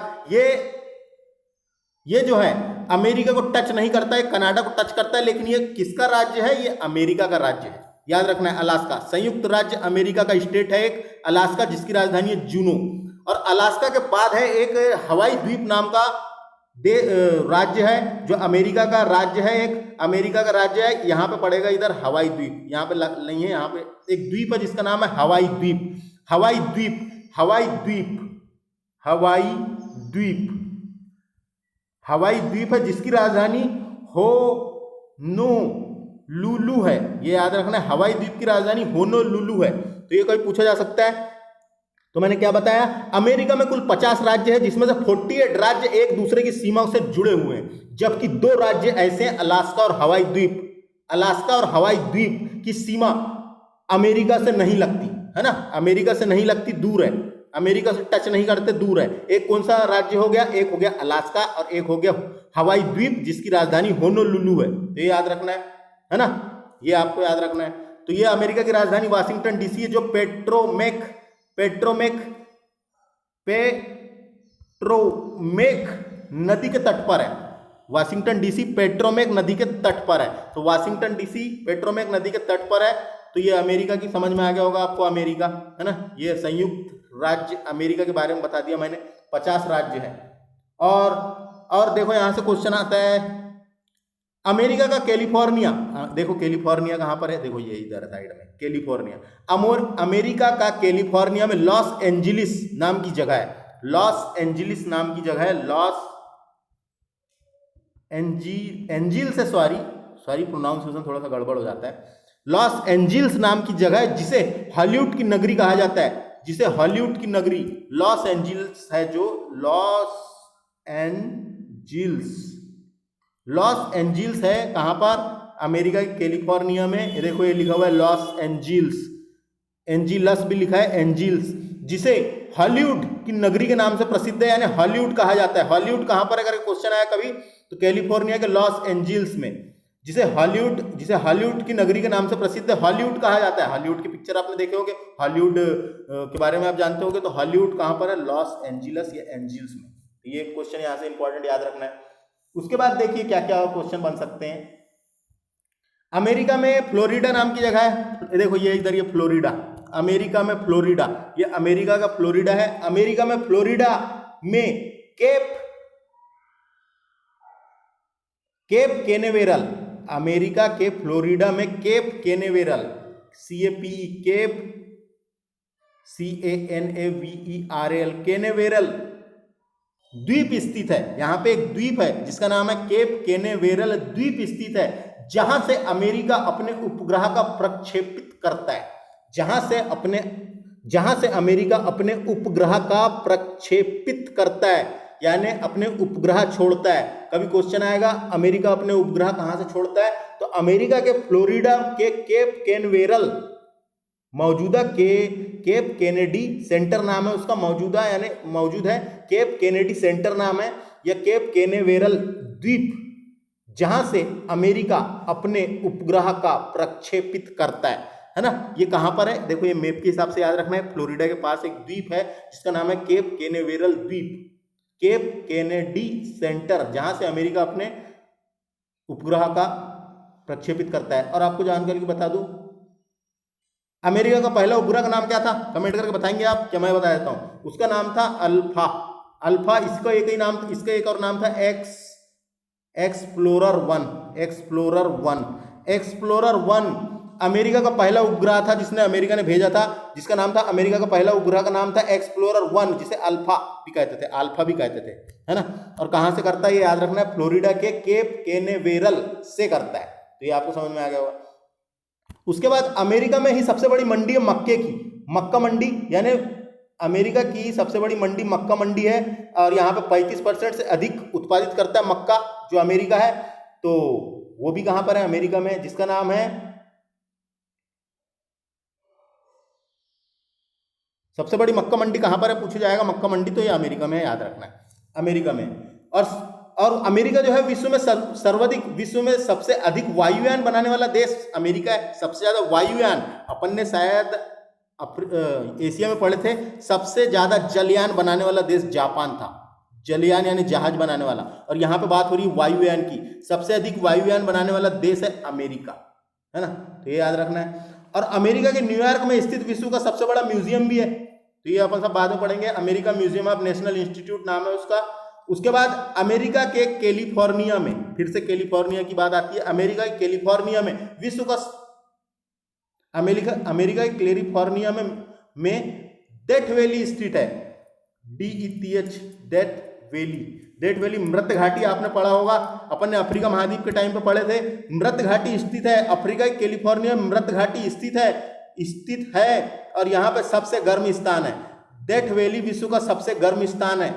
Speaker 1: ये जो है अमेरिका को टच नहीं करता है, कनाडा को टच करता है, लेकिन ये किसका राज्य है, ये अमेरिका का राज्य है। याद रखना है, अलास्का संयुक्त राज्य अमेरिका का स्टेट है एक, अलास्का, जिसकी राजधानी है जूनो। और अलास्का के बाद है एक हवाई द्वीप नाम का राज्य है, जो अमेरिका का राज्य है, एक अमेरिका का राज्य है, यहाँ पे पड़ेगा इधर हवाई द्वीप, यहाँ पे नहीं है, यहाँ पे एक द्वीप है जिसका नाम है हवाई द्वीप। हवाई द्वीप, हवाई द्वीप, हवाई द्वीप, हवाई द्वीप है जिसकी राजधानी होनोलुलु है। ये याद रखना है, हवाई द्वीप की राजधानी होनोलुलु है। तो ये कभी पूछा जा सकता है। तो मैंने क्या बताया, अमेरिका में कुल 50 राज्य है, जिसमें से 48 राज्य एक दूसरे की सीमाओं से जुड़े हुए हैं, जबकि 2 राज्य ऐसे हैं, अलास्का और हवाई द्वीप। अलास्का और हवाई द्वीप की सीमा अमेरिका से नहीं लगती है ना, अमेरिका से नहीं लगती, दूर है, अमेरिका से टच नहीं करते, दूर है। एक कौन सा राज्य हो गया, एक हो गया अलास्का और एक हो गया हवाई द्वीप जिसकी राजधानी होनोलुलु है। तो ये याद रखना है ना, ये आपको याद रखना है। तो ये अमेरिका की राजधानी वाशिंगटन डीसी है, जो पेट्रोमेक नदी के तट पर है। वाशिंगटन डीसी पेट्रोमेक नदी के तट पर है। तो वाशिंगटन डीसी पेट्रोमेक नदी के तट पर है। तो ये अमेरिका की समझ में आ गया होगा आपको, अमेरिका है ना, ये संयुक्त राज्य अमेरिका के बारे में बता दिया मैंने, 50 राज्य है। और देखो यहां से क्वेश्चन आता है, अमेरिका का कैलिफोर्निया, देखो कैलिफोर्निया कहां पर है, देखो ये इधर साइड में कैलिफोर्निया। अमेरिका का कैलिफोर्निया में लॉस एंजिलिस नाम की जगह है, लॉस एंजिलिस नाम की जगह है, लॉस एंजिल्स है, सॉरी प्रोनाउंसिएशन थोड़ा सा गड़बड़ हो जाता है। लॉस एंजिल्स नाम की जगह है जिसे हॉलीवुड की नगरी कहा जाता है, जिसे हॉलीवुड की नगरी लॉस एंजिल्स है, जो लॉस एंजिल्स है कहां पर, अमेरिका के कैलिफोर्निया में। देखो ये लिखा हुआ है लॉस एंजिल्स, एंजिलस भी लिखा है, एंजिल्स, जिसे हॉलीवुड की नगरी के नाम से प्रसिद्ध है, यानी हॉलीवुड कहा जाता है। हॉलीवुड कहां पर, अगर क्वेश्चन आया कभी तो कैलिफोर्निया के लॉस एंजिल्स में, जिसे हॉलीवुड की नगरी के नाम से प्रसिद्ध है, हॉलीवुड कहा जाता है। हॉलीवुड की पिक्चर आपने देखे होंगे, हॉलीवुड के बारे में आप जानते होंगे। तो हॉलीवुड कहां पर है, लॉस एंजिलस या एंजिल्स में। ये क्वेश्चन यहां से इंपॉर्टेंट याद रखना है। उसके बाद देखिए क्या क्या क्वेश्चन बन सकते हैं। अमेरिका में फ्लोरिडा नाम की जगह है, देखो ये इधर, ये फ्लोरिडा, अमेरिका में फ्लोरिडा, ये अमेरिका का फ्लोरिडा है। अमेरिका में फ्लोरिडा में केप केनेवेरल, अमेरिका के फ्लोरिडा में केप केनेवेरल, केप CANAVERAL, केनेवेरल द्वीप स्थित है। यहां पे एक द्वीप है जिसका नाम है केप केनेवेरल द्वीप स्थित है, जहां से अमेरिका अपने उपग्रह का प्रक्षेपित करता है, जहां से अमेरिका अपने उपग्रह का प्रक्षेपित करता है, यानी अपने उपग्रह छोड़ता है। कभी क्वेश्चन आएगा अमेरिका अपने उपग्रह कहां से छोड़ता है, तो अमेरिका के फ्लोरिडा के केप केनवेरल, मौजूदा केप केनेडी सेंटर नाम है उसका, मौजूद है केप केनेडी सेंटर नाम है, या केप केनेवेरल द्वीप, जहां से अमेरिका अपने उपग्रह का प्रक्षेपित करता है ना। ये कहां पर है, देखो ये मैप के हिसाब से याद रखना है। फ्लोरिडा के पास एक द्वीप है जिसका नाम है केप केनेवेरल द्वीप, केप केनेडी सेंटर, जहां से अमेरिका अपने उपग्रह का प्रक्षेपित करता है। और आपको जानकारी बता दूं, अमेरिका का पहला उपग्रह का नाम क्या था, कमेंट करके बताएंगे आप, क्या मैं बता देता हूं। उसका नाम था अल्फा, इसका एक ही नाम, इसका एक और नाम था एक्सप्लोरर वन। अमेरिका का पहला उपग्रह था जिसने अमेरिका ने भेजा था, जिसका नाम था, अमेरिका का पहला उपग्रह का नाम था एक्सप्लोरर 1, जिसे अल्फा भी कहते थे, है ना। और कहां से करता है ये याद रखना है, फ्लोरिडा के केप केनेवेरल से करता है। तो ये आपको समझ में आ गया होगा। उसके बाद अमेरिका में ही सबसे बड़ी मंडी है मक्के की, मक्का मंडी, यानी अमेरिका की सबसे बड़ी मंडी मक्का मंडी है, और यहाँ पे 35% से अधिक उत्पादित करता है मक्का जो अमेरिका है। तो वो भी कहां पर है, अमेरिका में, जिसका नाम है, सबसे बड़ी मक्का मंडी कहां पर है पूछा जाएगा, मक्का मंडी तो ये अमेरिका में है, याद रखना है, अमेरिका में। और अमेरिका जो है विश्व में सबसे अधिक वायुयान बनाने वाला देश अमेरिका है, सबसे ज्यादा वायुयान। अपन ने शायद एशिया में पढ़े थे, सबसे ज्यादा जलयान बनाने वाला देश जापान था, जलयान यानी जहाज बनाने वाला। और यहाँ पे बात हो रही है वायुयान की, सबसे अधिक वायुयान बनाने वाला देश है अमेरिका, है ना। तो ये याद रखना है। और अमेरिका के न्यूयॉर्क में स्थित विश्व का सबसे बड़ा म्यूजियम भी है, तो ये अपन सब बाद में पढ़ेंगे। America museum of national institute नाम है उसका, उसके बाद अमेरिका के कैलिफोर्निया में, फिर से कैलिफोर्निया की बात आती है, अमेरिका के कैलिफोर्निया में विश्व का अमेरिका के कैलिफोर्निया में डेथ वैली स्थित है, DETH, डेथ वैली मृत घाटी आपने पढ़ा होगा, अपन ने अफ्रीका महाद्वीप के टाइम पे पढ़े थे। मृत घाटी स्थित है, अफ्रीका के कैलिफोर्निया में मृत घाटी स्थित है और यहाँ पे सबसे गर्म स्थान है। डेथ वैली विश्व का सबसे गर्म स्थान है,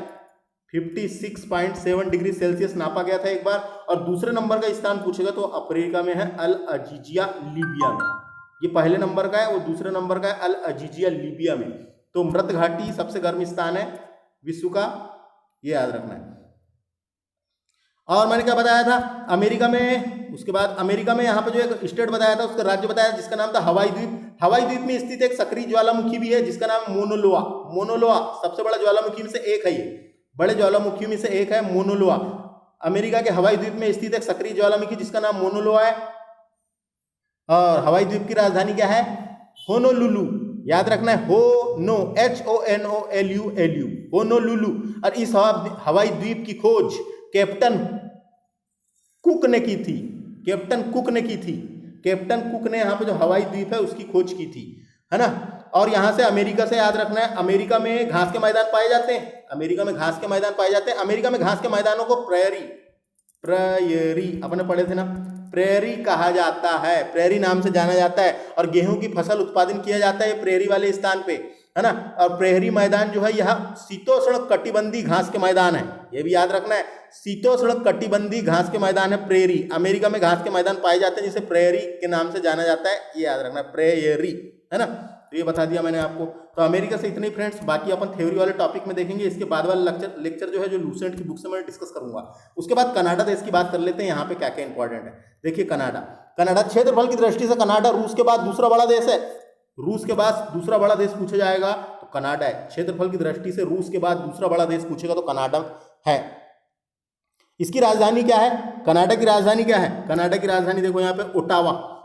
Speaker 1: 56.7 डिग्री सेल्सियस नापा गया था एक बार। और दूसरे नंबर का स्थान पूछेगा तो अफ्रीका में है अल अजीजिया लीबिया में, ये पहले नंबर का है, वो दूसरे नंबर का है अल अजीजिया लीबिया में। तो मृत घाटी सबसे गर्म स्थान है विश्व का, ये याद रखना है। और मैंने क्या बताया था अमेरिका में, उसके बाद अमेरिका में यहाँ पे जो एक स्टेट बताया था, उसका राज्य बताया जिसका नाम था हवाई द्वीप। हवाई द्वीप में स्थित एक सक्रिय ज्वालामुखी भी है जिसका नाम मोनोलोआ सबसे बड़ा ज्वालामुखी में से एक है, ये बड़े ज्वालामुखियों में से एक है मोनोलोआ। अमेरिका के हवाई द्वीप में स्थित एक सक्रिय ज्वालामुखी जिसका नाम मोनोलोआ है। और हवाई द्वीप की राजधानी क्या है? होनोलुलु, याद रखना है, HONOLULU, होनोलुलु। और इस हवाई द्वीप की खोज कैप्टन कुक ने की थी, कैप्टन कुक ने यहाँ पे जो हवाई द्वीप है उसकी खोज की थी, है ना। और यहाँ से अमेरिका से याद रखना है, अमेरिका में घास के मैदान पाए जाते हैं, अमेरिका में घास के मैदानों को प्रेयरी अपने पढ़े थे ना, प्रेयरी कहा जाता है, प्रेयरी नाम से जाना जाता है। और गेहूं की फसल उत्पादन किया जाता है प्रेयरी वाले स्थान पे, है ना। और प्रेयरी मैदान जो है यह शीतोष्ण कटिबंधी घास के मैदान है, ये भी याद रखना है, शीतोष्ण कटिबंधी घास के मैदान है प्रेयरी। अमेरिका में घास के मैदान पाए जाते हैं जिसे प्रेयरी के नाम से जाना जाता है, ये याद रखना, प्रेयरी, है ना। तो ये बता दिया मैंने आपको। तो अमेरिका से इतने फ्रेंड्स, बाकी अपन थ्योरी वाले टॉपिक में देखेंगे। इसके बाद वाला लेक्चर जो है जो लूसेंट की बुक से मैं डिस्कस करूंगा। उसके बाद कनाडा देश की बात कर लेते हैं, यहाँ पे क्या क्या इंपॉर्टेंट है। देखिए कनाडा क्षेत्रफल की दृष्टि से कनाडा रूस के बाद दूसरा बड़ा देश है, रूस के बाद दूसरा बड़ा देश पूछा जाएगा तो कनाडा है। क्षेत्रफल की दृष्टि से रूस के बाद दूसरा बड़ा देश पूछेगा तो कनाडा है। इसकी राजधानी क्या है? कनाडा की राजधानी क्या है? कनाडा की राजधानी देखो यहाँ पे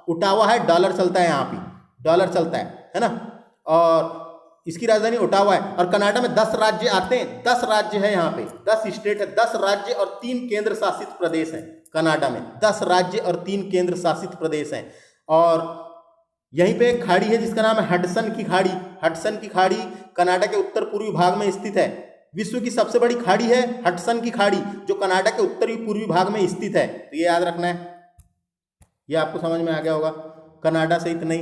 Speaker 1: ओटावा है, डॉलर चलता है यहाँ पे, डॉलर चलता है ना। और इसकी राजधानी ओटावा है। और कनाडा में 10 राज्य आते हैं, 10 राज्य है यहाँ पे, 10 स्टेट है, 10 राज्य और 3 केंद्र शासित प्रदेश हैं। कनाडा में 10 राज्य और 3 केंद्र शासित प्रदेश हैं। और यहीं पे एक खाड़ी है जिसका नाम है हडसन की खाड़ी। हडसन की खाड़ी कनाडा के उत्तर पूर्वी भाग में स्थित है। विश्व की सबसे बड़ी खाड़ी है हडसन की खाड़ी, जो कनाडा के उत्तरी पूर्वी भाग में स्थित है। तो ये याद रखना है, ये आपको समझ में आ गया होगा। कनाडा से इतना ही।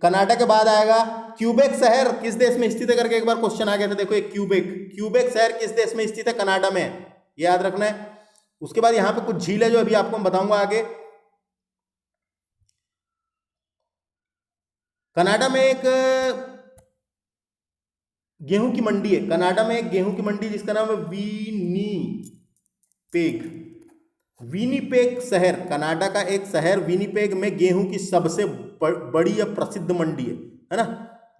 Speaker 1: कनाडा के बाद आएगा क्यूबेक शहर किस देश में स्थित है करके एक बार क्वेश्चन आ गया था। देखो एक क्यूबेक शहर किस देश में स्थित है? कनाडा में, ये याद रखना है। उसके बाद यहाँ पे कुछ झील है जो अभी आपको मैं बताऊंगा आगे। कनाडा में एक गेहूं की मंडी है, कनाडा में एक गेहूं की मंडी जिसका नाम है विनीपेग शहर। कनाडा का एक शहर विनीपेग में गेहूं की सबसे बड़ी या प्रसिद्ध मंडी है ना।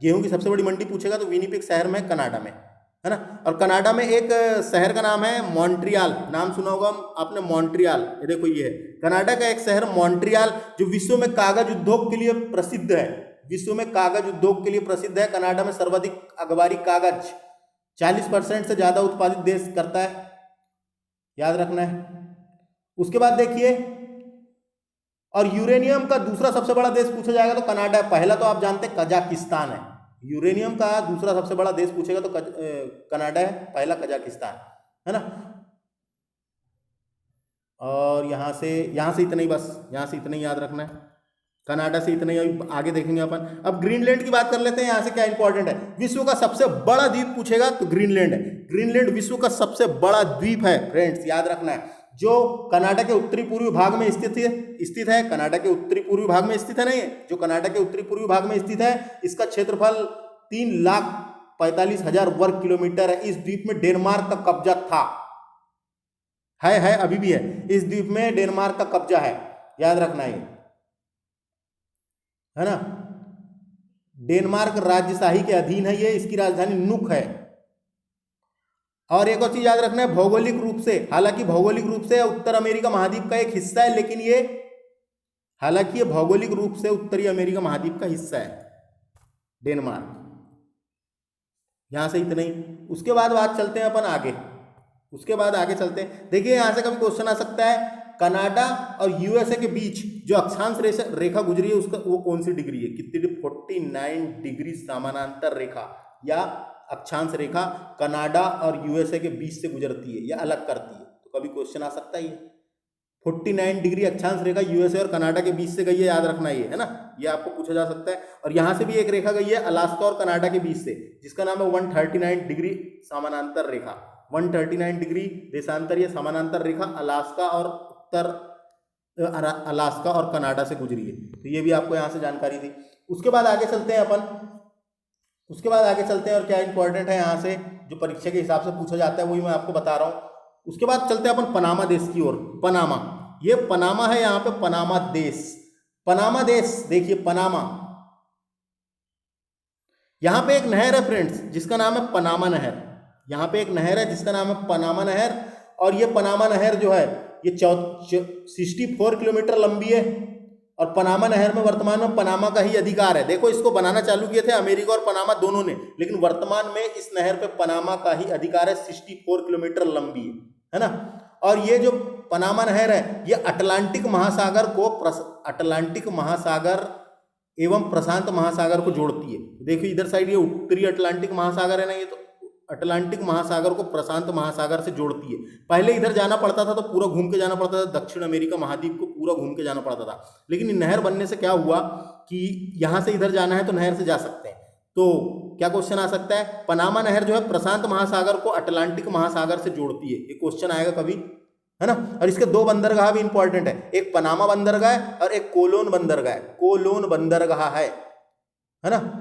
Speaker 1: गेहूं की सबसे बड़ी मंडी पूछेगा तो विनीपेग शहर में, कनाडा में, है ना। और कनाडा में एक शहर का नाम है मॉन्ट्रियल, नाम सुना होगा आपने, मॉन्ट्रियल। ये देखो ये है कनाडा का एक शहर मॉन्ट्रियल, जो विश्व में कागज उद्योग के लिए प्रसिद्ध है। विश्व में कागज उद्योग के लिए प्रसिद्ध है। कनाडा में सर्वाधिक अखबारी कागज 40% से ज्यादा उत्पादित देश करता है, याद रखना है। उसके बाद देखिए, और यूरेनियम का दूसरा सबसे बड़ा देश पूछा जाएगा तो कनाडा है। पहला तो आप जानते हैं कजाकिस्तान है। यूरेनियम का दूसरा सबसे बड़ा देश पूछेगा तो कनाडा है, पहला कजाकिस्तान, है ना। और यहाँ से इतना ही, बस यहाँ से इतना ही याद रखना है। कनाडा से इतना ही, आगे देखेंगे अपन। अब ग्रीनलैंड की बात कर लेते हैं। यहाँ से क्या इंपॉर्टेंट है, विश्व का सबसे बड़ा द्वीप पूछेगा तो ग्रीनलैंड है। ग्रीनलैंड विश्व का सबसे बड़ा द्वीप है फ्रेंड्स, याद रखना है, जो कनाडा के उत्तरी पूर्वी भाग में स्थित है। कनाडा के उत्तरी पूर्वी भाग में स्थित है, नहीं है, जो कनाडा के उत्तरी पूर्वी भाग में स्थित है। इसका क्षेत्रफल 3,45,000 वर्ग किलोमीटर है। इस द्वीप में डेनमार्क का कब्जा था, है अभी भी है। इस द्वीप में डेनमार्क का कब्जा है, याद रखना है ना। डेनमार्क राज्यशाही के अधीन है ये। इसकी राजधानी नुक है। और एक और चीज याद रखना है, भौगोलिक रूप से, हालांकि भौगोलिक रूप से उत्तर अमेरिका महाद्वीप का एक हिस्सा है, लेकिन ये हालांकि ये भौगोलिक रूप से उत्तरी अमेरिका महाद्वीप का हिस्सा है डेनमार्क। यहां से इतना ही। उसके बाद बात चलते हैं अपन आगे। उसके बाद आगे चलते हैं। देखिए यहाँ से कभी क्वेश्चन आ सकता है, कनाडा और यूएसए के बीच जो अक्षांश रेखा गुजरी है उसका वो कौन सी डिग्री है, कितनी डिग्री, 49 डिग्री समानांतर रेखा या अक्षांश रेखा कनाडा और यूएसए के बीच से गुजरती है या अलग करती है। तो कभी क्वेश्चन आ सकता है, 49 डिग्री अक्षांश रेखा यूएसए और कनाडा के बीच से गई है, याद रखना ये है ना, ये आपको पूछा जा सकता है। और यहाँ से भी एक रेखा गई है अलास्का और कनाडा के बीच से, जिसका नाम है 139 डिग्री समानांतर रेखा, 139 डिग्री देशांतर या समानांतर रेखा अलास्का और अलास्का और कनाडा से गुजरी है। तो ये भी आपको यहाँ से जानकारी थी। उसके बाद आगे चलते हैं और क्या इंपॉर्टेंट है यहाँ से जो परीक्षा के हिसाब से पूछा जाता है वही मैं आपको बता रहा हूँ। उसके बाद चलते हैं अपन पनामा देश की ओर। पनामा, ये पनामा है यहाँ पे, पनामा देश देखिए पनामा, यहाँ पे एक नहर है फ्रेंड्स जिसका नाम है पनामा नहर, यहाँ पे एक नहर है जिसका नाम है पनामा नहर। और ये पनामा नहर जो है ये 64 किलोमीटर लंबी है और पनामा नहर में वर्तमान में पनामा का ही अधिकार है। देखो इसको बनाना चालू किए थे अमेरिका और पनामा दोनों ने, लेकिन वर्तमान में इस नहर पे पनामा का ही अधिकार है, 64 किलोमीटर लंबी है ना। और ये जो पनामा नहर है ये अटलांटिक महासागर एवं प्रशांत महासागर को जोड़ती है। देखिए इधर साइड ये उत्तरी अटलांटिक महासागर है ना, ये तो अटलांटिक महासागर को प्रशांत महासागर से जोड़ती है। पहले इधर जाना पड़ता था तो पूरा घूम के जाना पड़ता था, दक्षिण अमेरिका महाद्वीप को पूरा घूम के जाना पड़ता था, लेकिन नहर बनने से क्या हुआ कि यहाँ से इधर जाना है तो नहर से जा सकते हैं। तो क्या क्वेश्चन आ सकता है, पनामा नहर जो है प्रशांत महासागर को अटलांटिक महासागर से जोड़ती है, ये क्वेश्चन आएगा कभी, है ना। और इसके दो बंदरगाह भी इंपॉर्टेंट है, एक पनामा बंदरगाह और एक कोलोन बंदरगाह है ना।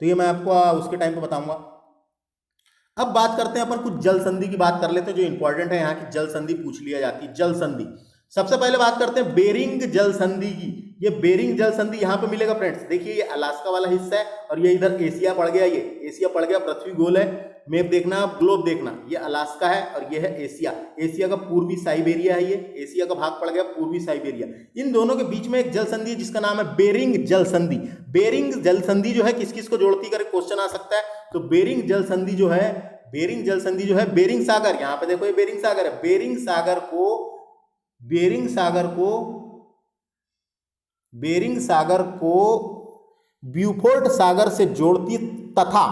Speaker 1: तो ये मैं आपको उसके टाइम पे बताऊंगा। अब बात करते हैं अपन कुछ जल संधि की बात कर लेते हैं जो इंपॉर्टेंट है, यहाँ की जल संधि पूछ लिया जाती है। जल संधि सबसे पहले बात करते हैं बेरिंग जल संधि की। ये बेरिंग जल संधि यहाँ पे मिलेगा फ्रेंड्स, देखिए ये अलास्का वाला हिस्सा है और ये इधर एशिया पड़ गया, ये एशिया पड़ गया, पृथ्वी गोल है, मैप देखना आप, ग्लोब देखना, ये अलास्का है और ये है एशिया, एशिया का पूर्वी साइबेरिया है, ये एशिया का भाग पड़ गया पूर्वी साइबेरिया। इन दोनों के बीच में एक जल संधि है जिसका नाम है बेरिंग जल संधि। बेरिंग जल संधि जो है किस किस को जोड़ती है क्वेश्चन आ सकता है। तो बेरिंग जल संधि जो है बेरिंग सागर, यहाँ पे देखो ये बेरिंग सागर है, बेरिंग सागर को ब्यूफोर्ट सागर से जोड़ती तथा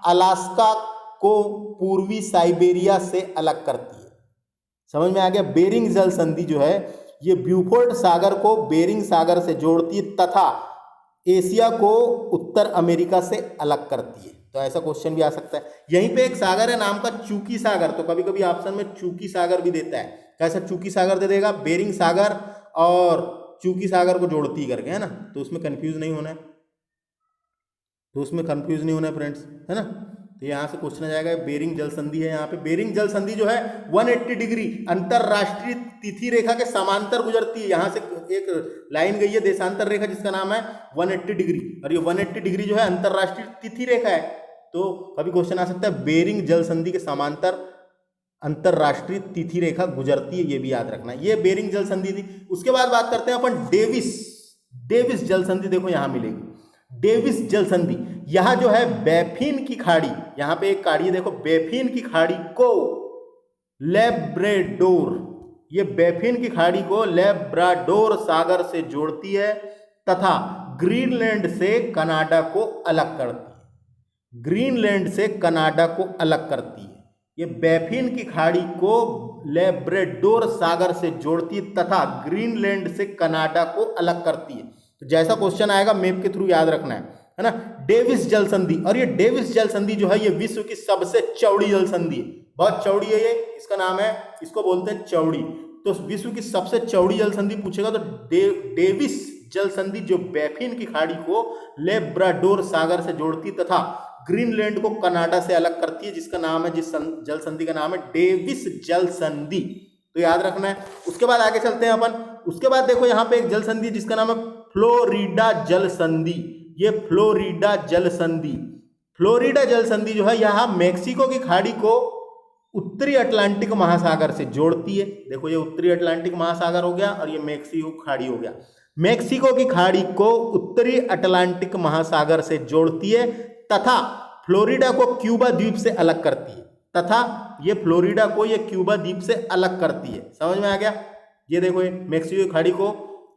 Speaker 1: अलास्का को पूर्वी साइबेरिया से अलग करती है। समझ में आ गया। बेरिंग जल संधि जो है ये ब्यूफोर्ट सागर को बेरिंग सागर से जोड़ती है तथा एशिया को उत्तर अमेरिका से अलग करती है। तो ऐसा क्वेश्चन भी आ सकता है। यहीं पे एक सागर है नाम का चूकी सागर, तो कभी कभी ऑप्शन में चूकी सागर भी देता है। कैसा चूकी सागर दे देगा, बेरिंग सागर और चूकी सागर को जोड़ती करके, है ना। तो उसमें कंफ्यूज नहीं होना है, फ्रेंड्स, है ना। तो यहाँ से क्वेश्चन आ जाएगा बेरिंग जल संधि है। यहाँ पे बेरिंग जल संधि जो है 180 डिग्री अंतरराष्ट्रीय तिथि रेखा के समांतर गुजरती है। यहाँ से एक लाइन गई है देशांतर रेखा जिसका नाम है 180 डिग्री, और ये 180 डिग्री जो है अंतरराष्ट्रीय तिथि रेखा है। तो कभी क्वेश्चन आ सकता है बेरिंग जल संधि के समांतर अंतरराष्ट्रीय तिथि रेखा गुजरती है, ये भी याद रखना है। ये बेरिंग जल संधि थी। उसके बाद बात करते हैं अपन डेविस जल संधि। देखो यहाँ मिलेगी डेविस जल संधि। यह जो है बैफिन की खाड़ी, यहाँ पे एक खाड़ी है देखो, बैफिन की खाड़ी को लैब्राडोर, ये बैफिन की खाड़ी को लैब्राडोर सागर से जोड़ती है तथा ग्रीनलैंड से कनाडा को अलग करती है। ये बैफिन की खाड़ी को लैब्राडोर सागर से जोड़ती तथा ग्रीनलैंड से कनाडा को अलग करती है। तो जैसा क्वेश्चन आएगा मैप के थ्रू याद रखना है ना। डेविस जल संधि, और ये डेविस जल संधि जो है ये विश्व की सबसे चौड़ी जल संधि है, बहुत चौड़ी है ये, इसका नाम है, इसको बोलते हैं चौड़ी। तो विश्व की सबसे चौड़ी जल संधि पूछेगा तो डेविस जल संधि जो बैफिन की खाड़ी को लैब्राडोर सागर से जोड़ती तथा ग्रीनलैंड को कनाडा से अलग करती है, जिसका नाम है, जिस जल संधि का नाम है डेविस जल संधि। तो याद रखना है। उसके बाद आगे चलते हैं अपन। उसके बाद देखो यहाँ पे एक जल संधि जिसका नाम है फ्लोरिडा जल संधि। ये फ्लोरिडा जल संधि जो है यहाँ मेक्सिको की खाड़ी को उत्तरी अटलांटिक महासागर से जोड़ती है। देखो ये उत्तरी अटलांटिक महासागर हो गया और ये मेक्सिको खाड़ी हो गया। मेक्सिको की खाड़ी को उत्तरी अटलांटिक महासागर से जोड़ती है तथा फ्लोरिडा को क्यूबा द्वीप से अलग करती है। तथा ये फ्लोरिडा को ये क्यूबा द्वीप से अलग करती है। समझ में आ गया? ये देखो, ये मेक्सिको की खाड़ी को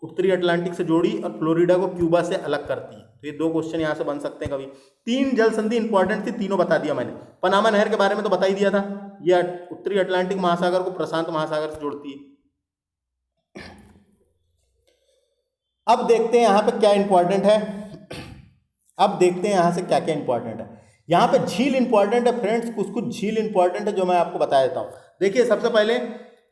Speaker 1: उत्तरी अटलांटिक से जोड़ी और फ्लोरिडा को क्यूबा से अलग करती है। तो ये 2 क्वेश्चन यहाँ से बन सकते हैं कभी। 3 जल संधि इंपॉर्टेंट थी, तीनों बता दिया मैंने। पनामा नहर के बारे में तो बता ही दिया था, ये उत्तरी अटलांटिक महासागर को प्रशांत महासागर से जोड़ती है। अब देखते हैं यहाँ पे क्या इंपॉर्टेंट है। अब देखते हैं यहाँ से क्या क्या इंपॉर्टेंट है। यहाँ पे झील इंपॉर्टेंट है फ्रेंड्स, कुछ कुछ झील इंपॉर्टेंट है जो मैं आपको बता देता हूँ। देखिए, सबसे पहले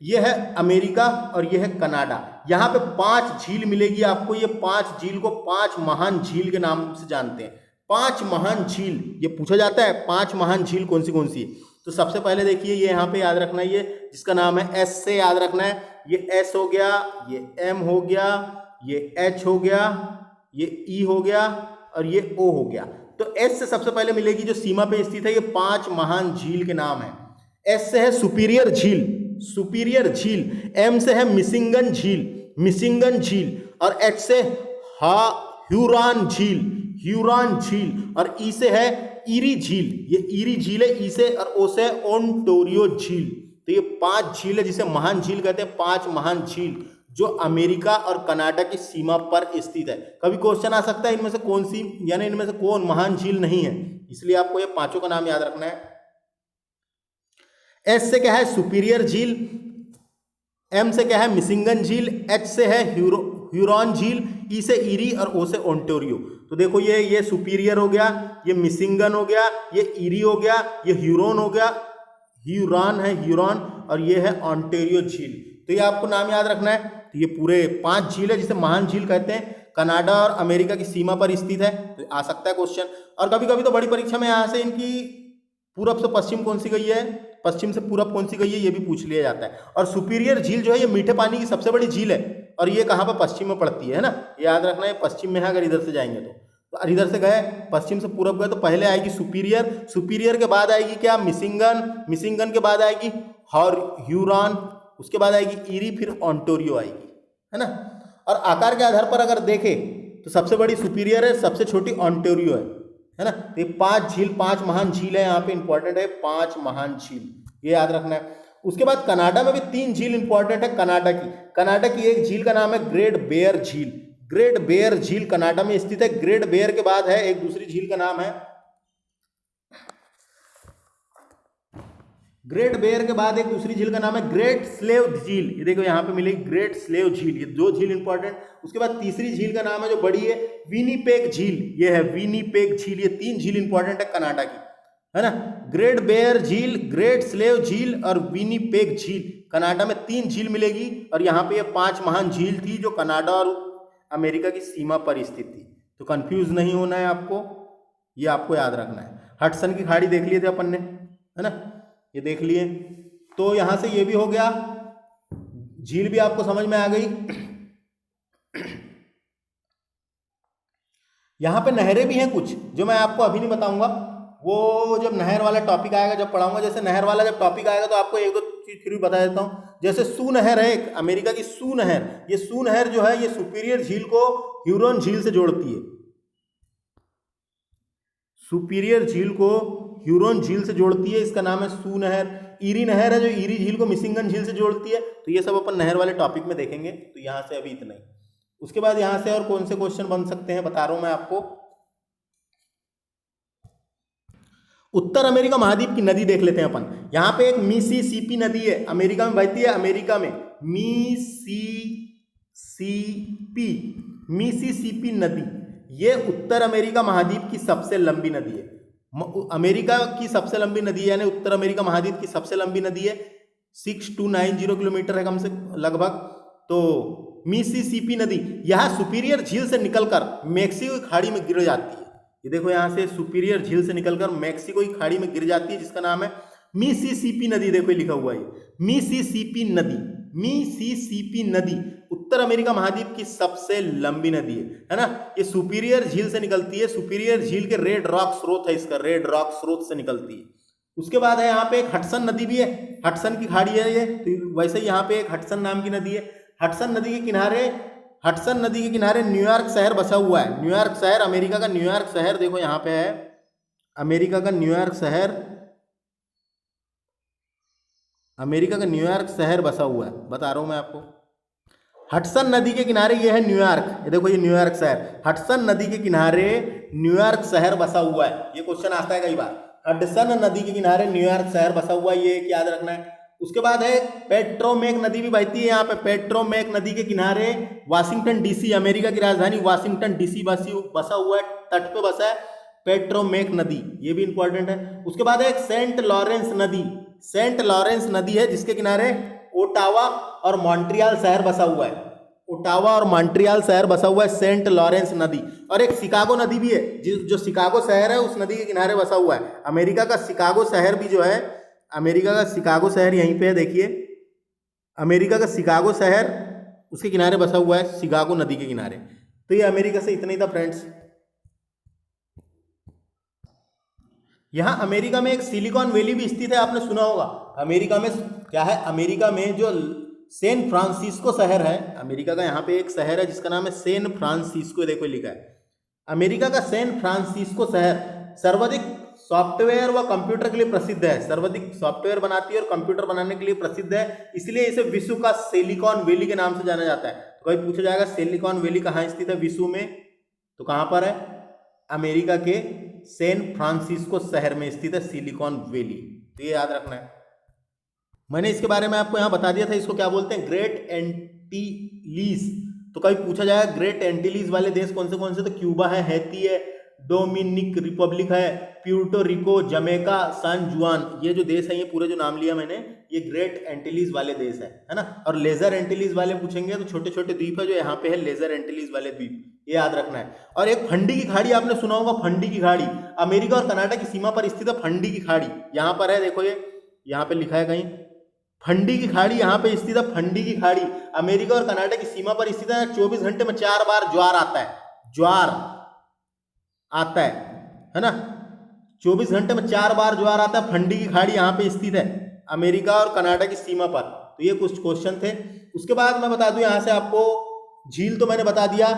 Speaker 1: ये है अमेरिका और ये है कनाडा। यहाँ पे 5 झील मिलेगी आपको। ये 5 झील को 5 महान झील के नाम से जानते हैं। 5 महान झील, ये पूछा जाता है 5 महान झील कौन सी है। तो सबसे पहले देखिए, ये यहाँ पे याद रखना है, ये जिसका नाम है एस से याद रखना है। ये एस हो गया, ये एम हो गया, ये एच हो गया, ये ई हो गया और ये ओ हो गया। तो एस से सबसे पहले मिलेगी जो सीमा पे स्थित है, ये 5 महान झील के नाम है। एस से है सुपीरियर झील, सुपीरियर झील। एम से है मिशिगन झील, मिशिगन झील। और एच से ह्यूरॉन झील, ह्यूरॉन झील। और ई से है ईरी झील, ये ईरी झील है ई से। और ओ से है ओंटारियो झील। तो ये 5 झील है जिसे महान झील कहते हैं। 5 महान झील जो अमेरिका और कनाडा की सीमा पर स्थित है। कभी क्वेश्चन आ सकता है इनमें से कौन सी, यानी इनमें से कौन महान झील नहीं है, इसलिए आपको ये 5 का नाम याद रखना है। एस से क्या है सुपीरियर झील, एम से क्या है मिशिगन झील, एच से है ह्यूरॉन झील, ई से ईरी और ओ से ओंटारियो। तो देखो, ये सुपीरियर हो गया, ये मिशिगन हो गया, ये ईरी हो गया, ये ह्यूरॉन हो गया, ह्यूरॉन है ह्यूरॉन, और ये है ओंटारियो झील। तो ये आपको नाम याद रखना है। तो ये पूरे 5 झील है जिसे महान झील कहते हैं। कनाडा और अमेरिका की सीमा पर स्थित है। तो आ सकता है क्वेश्चन। और कभी कभी तो बड़ी परीक्षा में यहाँ से इनकी पूरब से पश्चिम कौन सी गई है, पश्चिम से पूरब कौन सी गई है, ये भी पूछ लिया जाता है। और सुपीरियर झील जो है ये मीठे पानी की सबसे बड़ी झील है और ये कहाँ पर पश्चिम में पड़ती है ना, याद रखना है पश्चिम में है। अगर इधर से जाएंगे तो इधर से गए पश्चिम से पूरब गए तो पहले आएगी सुपीरियर, सुपीरियर के बाद आएगी क्या मिशिगन, मिशिगन के बाद आएगी ह्यूरॉन, उसके बाद आएगी ईरी, फिर ओंटारियो आएगी, है ना। और आकार के आधार पर अगर देखें तो सबसे बड़ी सुपीरियर है, सबसे छोटी ओंटारियो है ना। तो ये 5 झील, 5 महान झील है यहाँ पे इंपॉर्टेंट है, 5 महान झील, ये याद रखना है। उसके बाद कनाडा में भी 3 झील इंपॉर्टेंट है कनाडा की। कनाडा की एक झील का नाम है ग्रेट बेयर झील, ग्रेट बेयर झील कनाडा में स्थित है। ग्रेट बेयर के बाद है एक दूसरी झील का नाम है, ग्रेट बेयर के बाद एक दूसरी झील का नाम है ग्रेट स्लेव झील। ये देखो यहाँ पे मिलेगी ग्रेट स्लेव झील, ये 2 झील इंपॉर्टेंट। उसके बाद तीसरी झील का नाम है जो बड़ी है विनीपेग झील, ये है विनीपेग झील। ये 3 झील इंपॉर्टेंट है कनाडा की, है ना। ग्रेट बेयर झील, ग्रेट स्लेव झील और विनीपेग झील। कनाडा में 3 झील मिलेगी और यहाँ पे ये 5 महान झील थी जो कनाडा और अमेरिका की सीमा पर स्थित थी। तो कंफ्यूज नहीं होना है आपको, ये आपको याद रखना है। हडसन की खाड़ी देख लिए थे अपन ने, है ना, ये देख लिए। तो यहां से ये भी हो गया, झील भी आपको समझ में आ गई। यहां पे नहरें भी हैं कुछ जो मैं आपको अभी नहीं बताऊंगा, वो जब नहर वाला टॉपिक आएगा जब पढ़ाऊंगा। जैसे नहर वाला जब टॉपिक आएगा तो आपको 1-2 चीज फिर भी बता देता हूं। जैसे सू नहर है एक, अमेरिका की सू नहर। ये सू नहर जो है ये सुपीरियर झील को ह्यूरॉन झील से जोड़ती है, सुपीरियर झील को ह्यूरॉन झील से जोड़ती है, इसका नाम है सू नहर। ईरी नहर है जो ईरी झील को मिशिगन झील से जोड़ती है। तो ये सब अपन नहर वाले टॉपिक में देखेंगे। तो यहाँ से अभी इतना ही। उसके बाद यहाँ से और कौन से क्वेश्चन बन सकते हैं बता रहा हूं मैं आपको। उत्तर अमेरिका महाद्वीप की नदी देख लेते हैं अपन। यहाँ पे एक मिसिसिपी नदी है, अमेरिका में बहती है, अमेरिका में मिसिसिपी नदी, ये उत्तर अमेरिका महाद्वीप की सबसे लंबी नदी है। अमेरिका की सबसे लंबी नदी है, यानी उत्तर अमेरिका महाद्वीप की सबसे लंबी नदी है। 6290 किलोमीटर है कम से लगभग। तो मिसिसिपी नदी यह सुपीरियर झील से निकलकर मैक्सिको की खाड़ी में गिर जाती है। ये देखो यहाँ से सुपीरियर झील से निकलकर मैक्सिको की खाड़ी में गिर जाती है, जिसका नाम है मिसिसिपी नदी। देखो लिखा हुआ है मिसिसिपी नदी। मिसिसिपी नदी उत्तर अमेरिका महाद्वीप की सबसे लंबी नदी है ना। ये सुपीरियर झील से निकलती है। सुपीरियर झील के रेड रॉक स्रोत है, इसका रेड रॉक स्रोत से निकलती है। उसके बाद है यहाँ पे एक हडसन नदी भी है, हडसन की खाड़ी है ये। तो वैसे ही यहाँ पे एक हडसन नाम की नदी है। हडसन नदी के किनारे, हडसन नदी के किनारे न्यूयॉर्क शहर बसा हुआ है। न्यूयॉर्क शहर, अमेरिका का न्यूयॉर्क शहर देखो यहाँ पे है, अमेरिका का न्यूयॉर्क शहर अमेरिका का न्यूयॉर्क शहर बसा हुआ है, बता रहा हूँ मैं आपको। हडसन नदी के किनारे ये है न्यूयॉर्क, ये देखो ये न्यूयॉर्क शहर, हडसन नदी के किनारे न्यूयॉर्क शहर बसा हुआ है। ये क्वेश्चन आता है कई बार, हडसन नदी के किनारे न्यूयॉर्क शहर बसा हुआ है, ये याद रखना है। उसके बाद है पेट्रोमेक नदी भी बहती है यहाँ पे, पेट्रोमेक नदी के किनारे वाशिंगटन डीसी, अमेरिका की राजधानी वाशिंगटन डीसी बसा हुआ है, तट पे बसा है पेट्रोमेक नदी, ये भी इंपॉर्टेंट है। उसके बाद है एक सेंट लॉरेंस नदी, सेंट लॉरेंस नदी है जिसके किनारे ओटावा और मॉन्ट्रियल शहर बसा हुआ है, ओटावा और मॉन्ट्रियल शहर बसा हुआ है, सेंट लॉरेंस नदी। और एक शिकागो नदी भी है, जो शिकागो शहर है उस नदी के किनारे बसा हुआ है। अमेरिका का शिकागो शहर भी जो है, अमेरिका का शिकागो शहर यहीं पे है, देखिए अमेरिका का शिकागो शहर उसके किनारे बसा हुआ है, शिकागो नदी के किनारे। तो ये अमेरिका से इतना ही था फ्रेंड्स। यहाँ अमेरिका में एक सिलिकॉन वैली भी स्थित है, आपने सुना होगा। अमेरिका में क्या है, अमेरिका में जो सैन फ्रांसिस्को शहर है, अमेरिका का यहाँ पे एक शहर है जिसका नाम है सैन फ्रांसिस्को, देखो लिखा है अमेरिका का सैन फ्रांसिस्को शहर सर्वाधिक सॉफ्टवेयर व कंप्यूटर के लिए प्रसिद्ध है, सर्वाधिक सॉफ्टवेयर बनाती है और कंप्यूटर बनाने के लिए प्रसिद्ध है, इसलिए इसे विश्व का सिलिकॉन वैली के नाम से जाना जाता है। तो कभी पूछा जाएगा सिलिकॉन वैली कहाँ स्थित है विश्व में, तो कहाँ पर है, अमेरिका के सैन फ्रांसिस्को शहर में स्थित है सिलिकॉन वैली। तो ये याद रखना है। मैंने इसके बारे में आपको यहाँ बता दिया था, इसको क्या बोलते हैं, ग्रेट एंटीलीज। तो कभी पूछा जाएगा ग्रेट एंटीलीज वाले देश कौन से, तो क्यूबा है, हैती है, डोमिनिक रिपब्लिक है, प्यूर्टो रिको, जमैका, सान जुआन, ये जो देश है, ये पूरे जो नाम लिया मैंने, ये ग्रेट एंटीलीज वाले देश है ना। और लेजर एंटीलीज वाले पूछेंगे तो छोटे छोटे द्वीप है जो यहाँ पे है, लेजर एंटीलीज वाले द्वीप, ये याद रखना है। और एक फंडी की खाड़ी आपने सुना होगा, फंडी की खाड़ी अमेरिका और कनाडा की सीमा पर स्थित है, फंडी की खाड़ी यहाँ पर है, देखो ये यहाँ पे लिखा है कहीं, फंडी की खाड़ी यहाँ पे स्थित है, फंडी की खाड़ी अमेरिका और कनाडा की सीमा पर स्थित है। 24 घंटे में 4 बार ज्वार आता है, ज्वार आता है ना, 24 घंटे में 4 बार ज्वार आता है। फंडी की खाड़ी यहाँ पे स्थित है अमेरिका और कनाडा की सीमा पर। तो ये कुछ क्वेश्चन थे। उसके बाद मैं बता दूं यहाँ से आपको, झील तो मैंने बता दिया,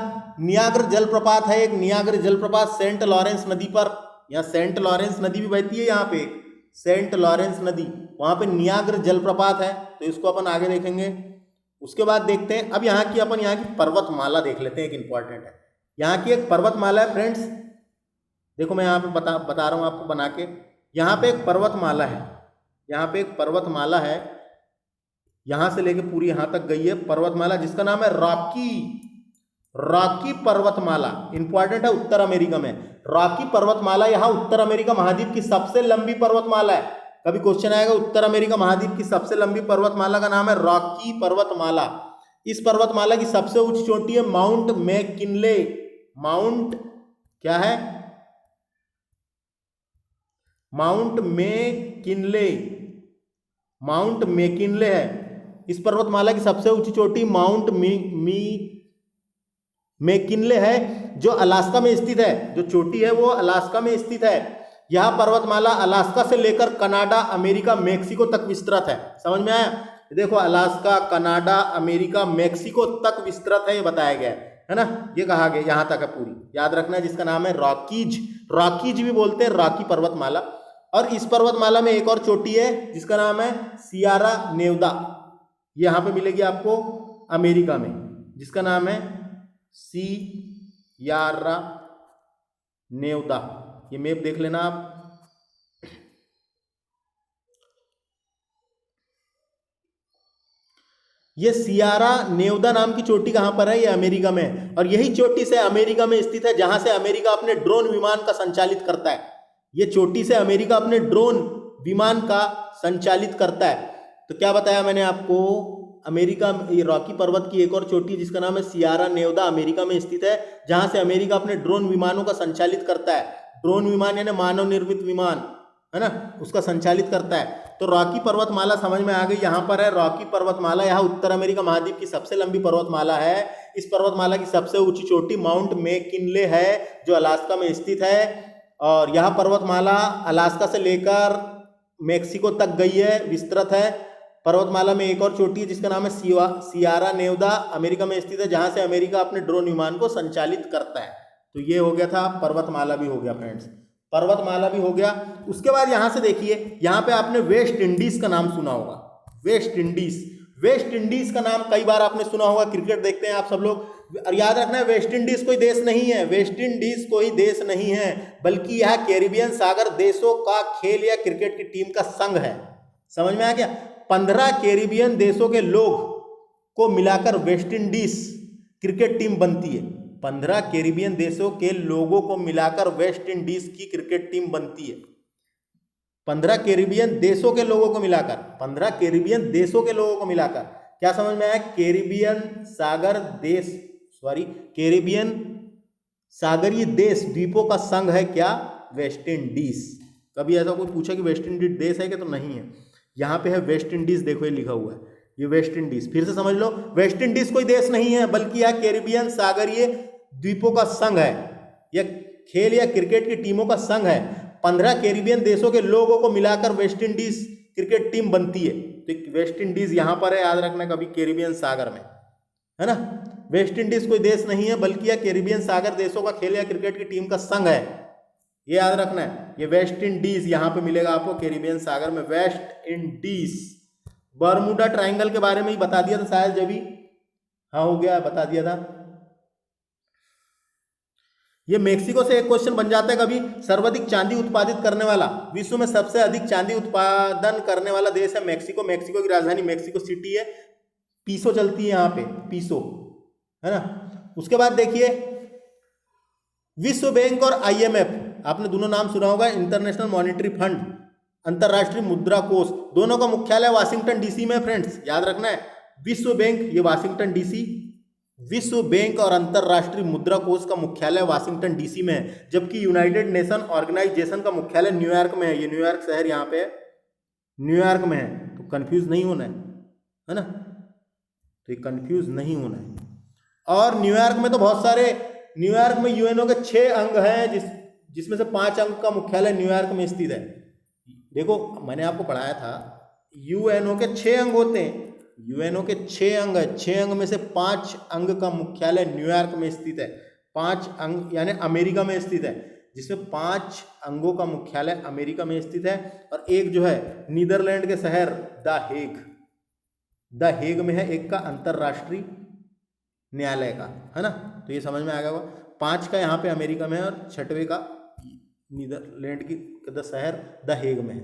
Speaker 1: नियाग्रा जलप्रपात है एक, नियाग्रा जलप्रपात सेंट लॉरेंस नदी पर, यहाँ सेंट लॉरेंस नदी भी बहती है, यहाँ पे सेंट लॉरेंस नदी, वहां पे नियाग्रा जलप्रपात है, तो इसको अपन आगे देखेंगे। उसके बाद देखते हैं अब यहाँ की पर्वतमाला देख लेते हैं, एक इंपॉर्टेंट है, यहाँ की एक पर्वतमाला है फ्रेंड्स, देखो मैं यहाँ पे बता रहा हूँ आपको बना के। यहाँ पे एक पर्वतमाला है, यहाँ पे एक पर्वतमाला है, यहाँ से लेके पूरी यहाँ तक गई है पर्वतमाला, जिसका नाम है रॉकी पर्वतमाला। इंपॉर्टेंट है, उत्तर अमेरिका में रॉकी पर्वतमाला, यहाँ उत्तर अमेरिका महाद्वीप की सबसे लंबी पर्वतमाला है। कभी क्वेश्चन आएगा, उत्तर अमेरिका महाद्वीप की सबसे लंबी पर्वतमाला का नाम है रॉकी पर्वतमाला। इस पर्वतमाला की सबसे ऊंची चोटी है माउंट मैकिनले, माउंट क्या है, माउंट मैकिनले, माउंट मैकिनले है इस पर्वतमाला की सबसे ऊंची चोटी, माउंट मैकिनले है, जो अलास्का में स्थित है, जो चोटी है वो अलास्का में स्थित है। यह पर्वतमाला अलास्का से लेकर कनाडा, अमेरिका, मेक्सिको तक विस्तृत है। समझ में आया, देखो अलास्का, कनाडा, अमेरिका, मेक्सिको तक विस्तृत है, ये बताया गया है ना, ये कहा गया यहां तक है पूरी, याद रखना है, जिसका नाम है रॉकीज, रॉकीज भी बोलते हैं रॉकी पर्वतमाला। और इस पर्वतमाला में एक और चोटी है जिसका नाम है सियारा नेवदा, ये यहां पे मिलेगी आपको अमेरिका में, जिसका नाम है सियारा नेवदा। ये मैप देख लेना आप। ये सियारा नेवदा नाम की चोटी कहां पर है, ये अमेरिका में, और यही चोटी से अमेरिका में स्थित है जहां से अमेरिका अपने ड्रोन विमान का संचालित करता है। ये चोटी से अमेरिका अपने ड्रोन विमान का संचालित करता है। तो क्या बताया मैंने आपको, अमेरिका, ये रॉकी पर्वत की एक और चोटी है जिसका नाम है सियारा नेवदा, अमेरिका में स्थित है, जहां से अमेरिका अपने ड्रोन विमानों का संचालित करता है। ड्रोन विमान यानी मानव निर्मित विमान है ना, उसका संचालित करता है। तो रॉकी पर्वतमाला समझ में आ गई, यहाँ पर है रॉकी पर्वतमाला, यहाँ उत्तर अमेरिका महाद्वीप की सबसे लंबी पर्वतमाला है। इस पर्वतमाला की सबसे ऊंची चोटी माउंट मैकिनले है, जो अलास्का में स्थित है, और यह पर्वतमाला अलास्का से लेकर मेक्सिको तक गई है, विस्तृत है। पर्वतमाला में एक और चोटी है जिसका नाम है सियारा नेवदा, अमेरिका में स्थित है, जहां से अमेरिका अपने ड्रोन विमान को संचालित करता है। तो ये हो गया था, पर्वतमाला भी हो गया फ्रेंड्स, पर्वतमाला भी हो गया। उसके बाद यहां से देखिए, यहां पे आपने वेस्ट इंडीज का नाम सुना होगा, वेस्ट इंडीज। वेस्ट इंडीज का नाम कई बार आपने सुना होगा, क्रिकेट देखते हैं आप सब लोग, और याद रखना है वेस्ट इंडीज कोई देश नहीं है, वेस्ट इंडीज कोई देश नहीं है, बल्कि यह कैरिबियन सागर देशों का खेल या क्रिकेट की टीम का संघ है। समझ में आ गया? 15 कैरिबियन देशों के लोग को मिलाकर वेस्ट इंडीज क्रिकेट टीम बनती है। 15 कैरिबियन देशों के लोगों को मिलाकर वेस्ट इंडीज की क्रिकेट टीम बनती है। 15 कैरिबियन देशों के लोगों को मिलाकर, 15 कैरिबियन देशों के लोगों को मिलाकर, क्या समझ में आया? कैरिबियन सागर देश, कैरिबियन सागरीय देश द्वीपों का संघ है क्या? West Indies. कभी ऐसा कोई पूछा कि वेस्ट इंडीज देश है कि? तो नहीं है। यहां पे है वेस्ट इंडीज, देखो ये लिखा हुआ है, ये वेस्ट इंडीज। फिर से समझ लो, वेस्ट इंडीज कोई देश नहीं है, बल्कि यह कैरिबियन सागरीय द्वीपों का संघ है। यह खेल या क्रिकेट की टीमों का संघ है। 15 कैरिबियन देशों के लोगों को मिलाकर वेस्ट इंडीज क्रिकेट टीम बनती है। तो वेस्ट इंडीज यहां पर है, याद रखना, कभी कैरिबियन सागर में, है ना। वेस्ट इंडीज कोई देश नहीं है, बल्कि यह कैरिबियन सागर देशों का खेल या क्रिकेट की टीम का संघ है, ये याद रखना है। ये वेस्ट इंडीज यहां पे मिलेगा आपको कैरिबियन सागर में, वेस्ट इंडीज। बरमूडा ट्रायंगल के बारे में ही बता दिया था शायद, जब भी हाँ हो गया, बता दिया था। ये मेक्सिको से एक क्वेश्चन बन जाता है कभी। सर्वाधिक चांदी उत्पादित करने वाला, विश्व में सबसे अधिक चांदी उत्पादन करने वाला देश है मेक्सिको। मेक्सिको की राजधानी मेक्सिको सिटी है, पीसो चलती है यहाँ पे, पीसो, है ना। उसके बाद देखिए विश्व बैंक और IMF, आपने दोनों नाम सुना होगा, इंटरनेशनल मॉनेटरी फंड, अंतरराष्ट्रीय मुद्रा कोष, दोनों का मुख्यालय वाशिंगटन DC में। फ्रेंड्स याद रखना है, विश्व बैंक ये वाशिंगटन DC, विश्व बैंक और अंतरराष्ट्रीय मुद्रा कोष का मुख्यालय वाशिंगटन DC में है, जबकि यूनाइटेड नेशन ऑर्गेनाइजेशन का मुख्यालय न्यूयॉर्क में है। ये न्यूयॉर्क शहर यहाँ पे न्यूयॉर्क में है, तो कंफ्यूज नहीं होना है ना, तो ये कंफ्यूज नहीं होना है। और न्यूयॉर्क में तो बहुत सारे, न्यूयॉर्क में UNO के 6 अंग हैं, जिसमें से 5 अंग का मुख्यालय न्यूयॉर्क में स्थित है। देखो मैंने आपको पढ़ाया था, UNO के 6 अंग होते हैं, UNO के 6 अंग है, 6 अंग में से 5 अंग का मुख्यालय न्यूयॉर्क में स्थित है। 5 अंग यानी अमेरिका में स्थित है, जिसमें 5 अंगों का मुख्यालय अमेरिका में स्थित है, और एक जो है नीदरलैंड के शहर द हेग में है, एक का अंतरराष्ट्रीय न्यायालय का, है ना। तो ये समझ में आ गया होगा, 5 का यहाँ पे अमेरिका में है और 6वें का नीदरलैंड की शहर द हेग में है।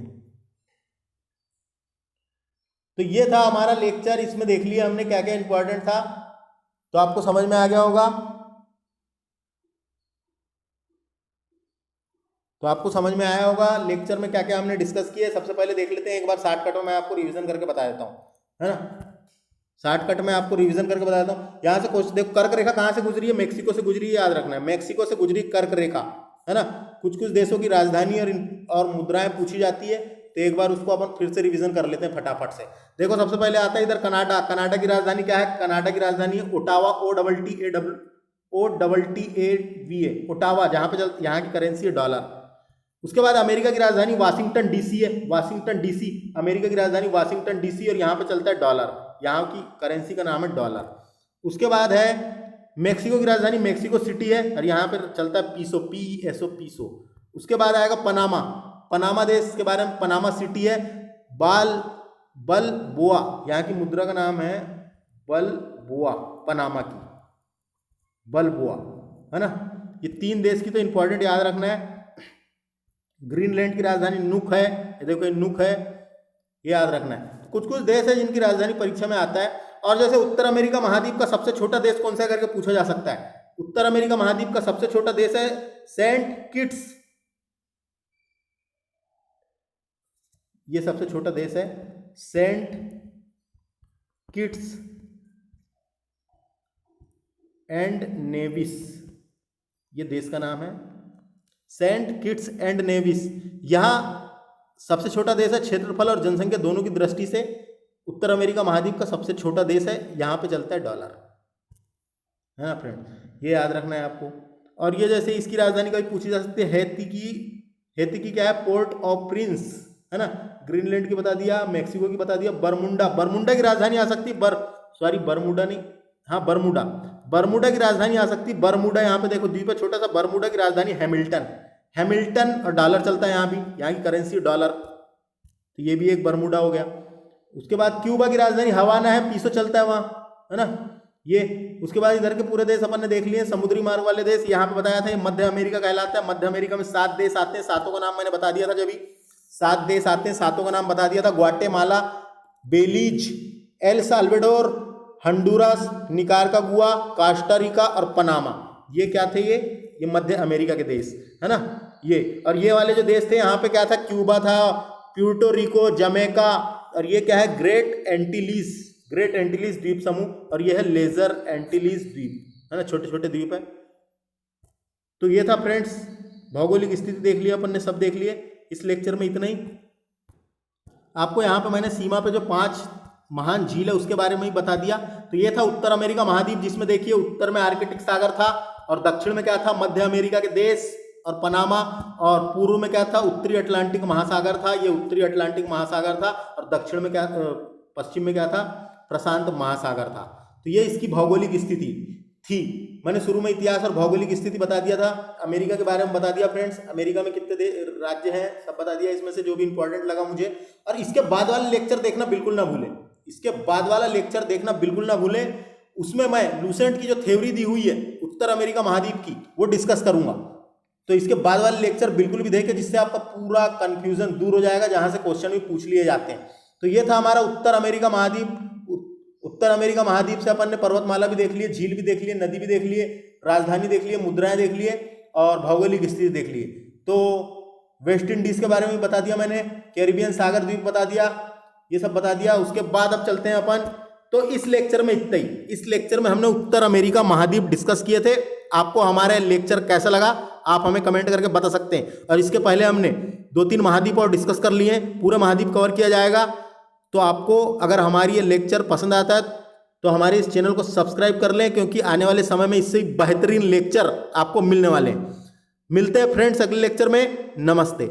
Speaker 1: तो ये था हमारा लेक्चर, इसमें देख लिया हमने क्या क्या इंपॉर्टेंट था, तो आपको समझ में आ गया होगा। तो आपको समझ में आया होगा लेक्चर में क्या क्या हमने डिस्कस किया। सबसे पहले देख लेते हैं एक बार शॉर्टकट में, मैं आपको रिवीजन करके बता देता हूँ, है ना। शॉर्टकट में आपको रिवीजन करके बता देता हूँ। यहाँ से क्वेश्चन देखो, कर्क रेखा कहाँ से गुजरी है? मेक्सिको से गुजरी है, याद रखना है, मेक्सिको से गुजरी कर्क रेखा, है ना। कुछ कुछ देशों की राजधानी और मुद्राएं पूछी जाती है, तो एक बार उसको अपन फिर से रिवीजन कर लेते हैं फटाफट से। देखो सबसे पहले आता है इधर कनाडा। कनाडा की राजधानी क्या है? कनाडा की राजधानी है ओटावा, OTTAWA, ओटावा, जहाँ पे यहाँ की करेंसी है डॉलर। उसके बाद अमेरिका की राजधानी वाशिंगटन DC है, वाशिंगटन DC, अमेरिका की राजधानी वाशिंगटन DC, और यहाँ पे चलता है डॉलर, यहाँ की करेंसी का नाम है डॉलर। उसके बाद है मेक्सिको की राजधानी मेक्सिको सिटी है, और यहाँ पे चलता है पीसो, PESO, पीसो। उसके बाद आएगा पनामा, पनामा देश के बारे में, पनामा सिटी है, बलबोआ, यहाँ की मुद्रा का नाम है बलबोआ, पनामा की बलबोआ, है ना। ये 3 देश की तो इंपॉर्टेंट याद रखना है। ग्रीनलैंड की राजधानी नुक है, ये देखो ये नुक है, ये याद रखना है। कुछ कुछ देश है जिनकी राजधानी परीक्षा में आता है। और जैसे उत्तर अमेरिका महाद्वीप का सबसे छोटा देश कौन सा करके पूछा जा सकता है। उत्तर अमेरिका महाद्वीप का सबसे छोटा देश है सेंट किट्स, ये सबसे छोटा देश है सेंट किट्स एंड नेविस, ये देश का नाम है सेंट किट्स एंड नेविस। यह सबसे छोटा देश है, क्षेत्रफल और जनसंख्या दोनों की दृष्टि से उत्तर अमेरिका महाद्वीप का सबसे छोटा देश है। यहाँ पे चलता है डॉलर, है ना फ्रेंड, ये याद रखना है आपको। और ये जैसे इसकी राजधानी कभी पूछी जा सकती है, हैती की क्या है? पोर्ट ऑफ प्रिंस, है ना। ग्रीनलैंड की बता दिया, मेक्सिको की बता दिया, बरमुंडा, बरमुंडा की राजधानी आ सकती है बरमुडा नहीं, हाँ बरमुडा, बरमुडा की राजधानी आ सकती है बरमुडा। यहाँ पे देखो द्वीप है छोटा सा, बरमुडा की राजधानी हैमिल्टन, और डॉलर चलता है यहाँ भी, यहाँ की करेंसी डॉलर, तो ये भी एक बरमुडा हो गया। उसके बाद क्यूबा की राजधानी हवाना है, पीसो चलता है वहाँ, है ना ये। उसके बाद इधर के पूरे देश अपन ने देख लिए, समुद्री मार्ग वाले देश। यहाँ पे बताया था ये मध्य अमेरिका कहलाता है। मध्य अमेरिका में 7 देश आते हैं, 7 का नाम मैंने बता दिया था। जब 7 देश आते हैं, 7 का नाम बता दिया था। Guatemala, Belize, El Salvador, Honduras, Nicaragua, Costa Rica और पनामा। ये क्या थे? ये मध्य अमेरिका के देश, है ना ये। और ये वाले जो देश थे यहाँ पे क्या था? क्यूबा था, प्यूर्टो रिको, जमैका, और ये क्या है? ग्रेट एंटीलीज द्वीप समूह, और ये है लेजर एंटीलीज द्वीप, है ना, छोटे छोटे द्वीप है। तो ये था फ्रेंड्स, भौगोलिक स्थिति देख लिया अपन ने, सब देख लिए इस लेक्चर में, इतना ही। आपको यहाँ पे मैंने सीमा पे जो 5 महान झील है उसके बारे में ही बता दिया। तो ये था उत्तर अमेरिका महाद्वीप, जिसमें देखिए उत्तर में आर्कटिक सागर था और दक्षिण में क्या था? मध्य अमेरिका के देश और पनामा, और पूर्व में क्या था? उत्तरी अटलांटिक महासागर था, ये उत्तरी अटलांटिक महासागर था, और दक्षिण में क्या, पश्चिम में क्या था? प्रशांत महासागर था। तो ये इसकी भौगोलिक स्थिति थी। मैंने शुरू में इतिहास और भौगोलिक स्थिति बता दिया था। अमेरिका के बारे में बता दिया फ्रेंड्स, अमेरिका में कितने राज्य हैं सब बता दिया, इसमें से जो भी इंपॉर्टेंट लगा मुझे। और इसके बाद वाला लेक्चर देखना बिल्कुल ना भूलें, इसके बाद वाला लेक्चर देखना बिल्कुल ना भूलें। उसमें मैं लूसेंट की जो थ्योरी दी हुई है उत्तर अमेरिका महाद्वीप की, वो डिस्कस करूंगा। तो इसके बाद वाले लेक्चर बिल्कुल भी देखें, जिससे आपका पूरा कंफ्यूजन दूर हो जाएगा, जहां से क्वेश्चन भी पूछ लिए जाते हैं। तो ये था हमारा उत्तर अमेरिका महाद्वीप। उत्तर अमेरिका महाद्वीप से अपन ने पर्वतमाला भी देख लिए, झील भी देख लिए, नदी भी देख लिए, राजधानी देख लिए, मुद्राएं देख लिए, और भौगोलिक स्थिति देख लिए। तो वेस्ट इंडीज के बारे में बता दिया मैंने, कैरिबियन सागर द्वीप बता दिया, ये सब बता दिया। उसके बाद अब चलते हैं अपन, तो इस लेक्चर में इतना ही। इस लेक्चर में हमने उत्तर अमेरिका महाद्वीप डिस्कस किए थे। आपको हमारा लेक्चर कैसा लगा आप हमें कमेंट करके बता सकते हैं। और इसके पहले हमने 2-3 महाद्वीप और डिस्कस कर लिए हैं, पूरा महाद्वीप कवर किया जाएगा। तो आपको अगर हमारी ये लेक्चर पसंद आता है तो हमारे इस चैनल को सब्सक्राइब कर लें, क्योंकि आने वाले समय में इससे बेहतरीन लेक्चर आपको मिलने वाले हैं। मिलते हैं फ्रेंड्स अगले लेक्चर में। नमस्ते।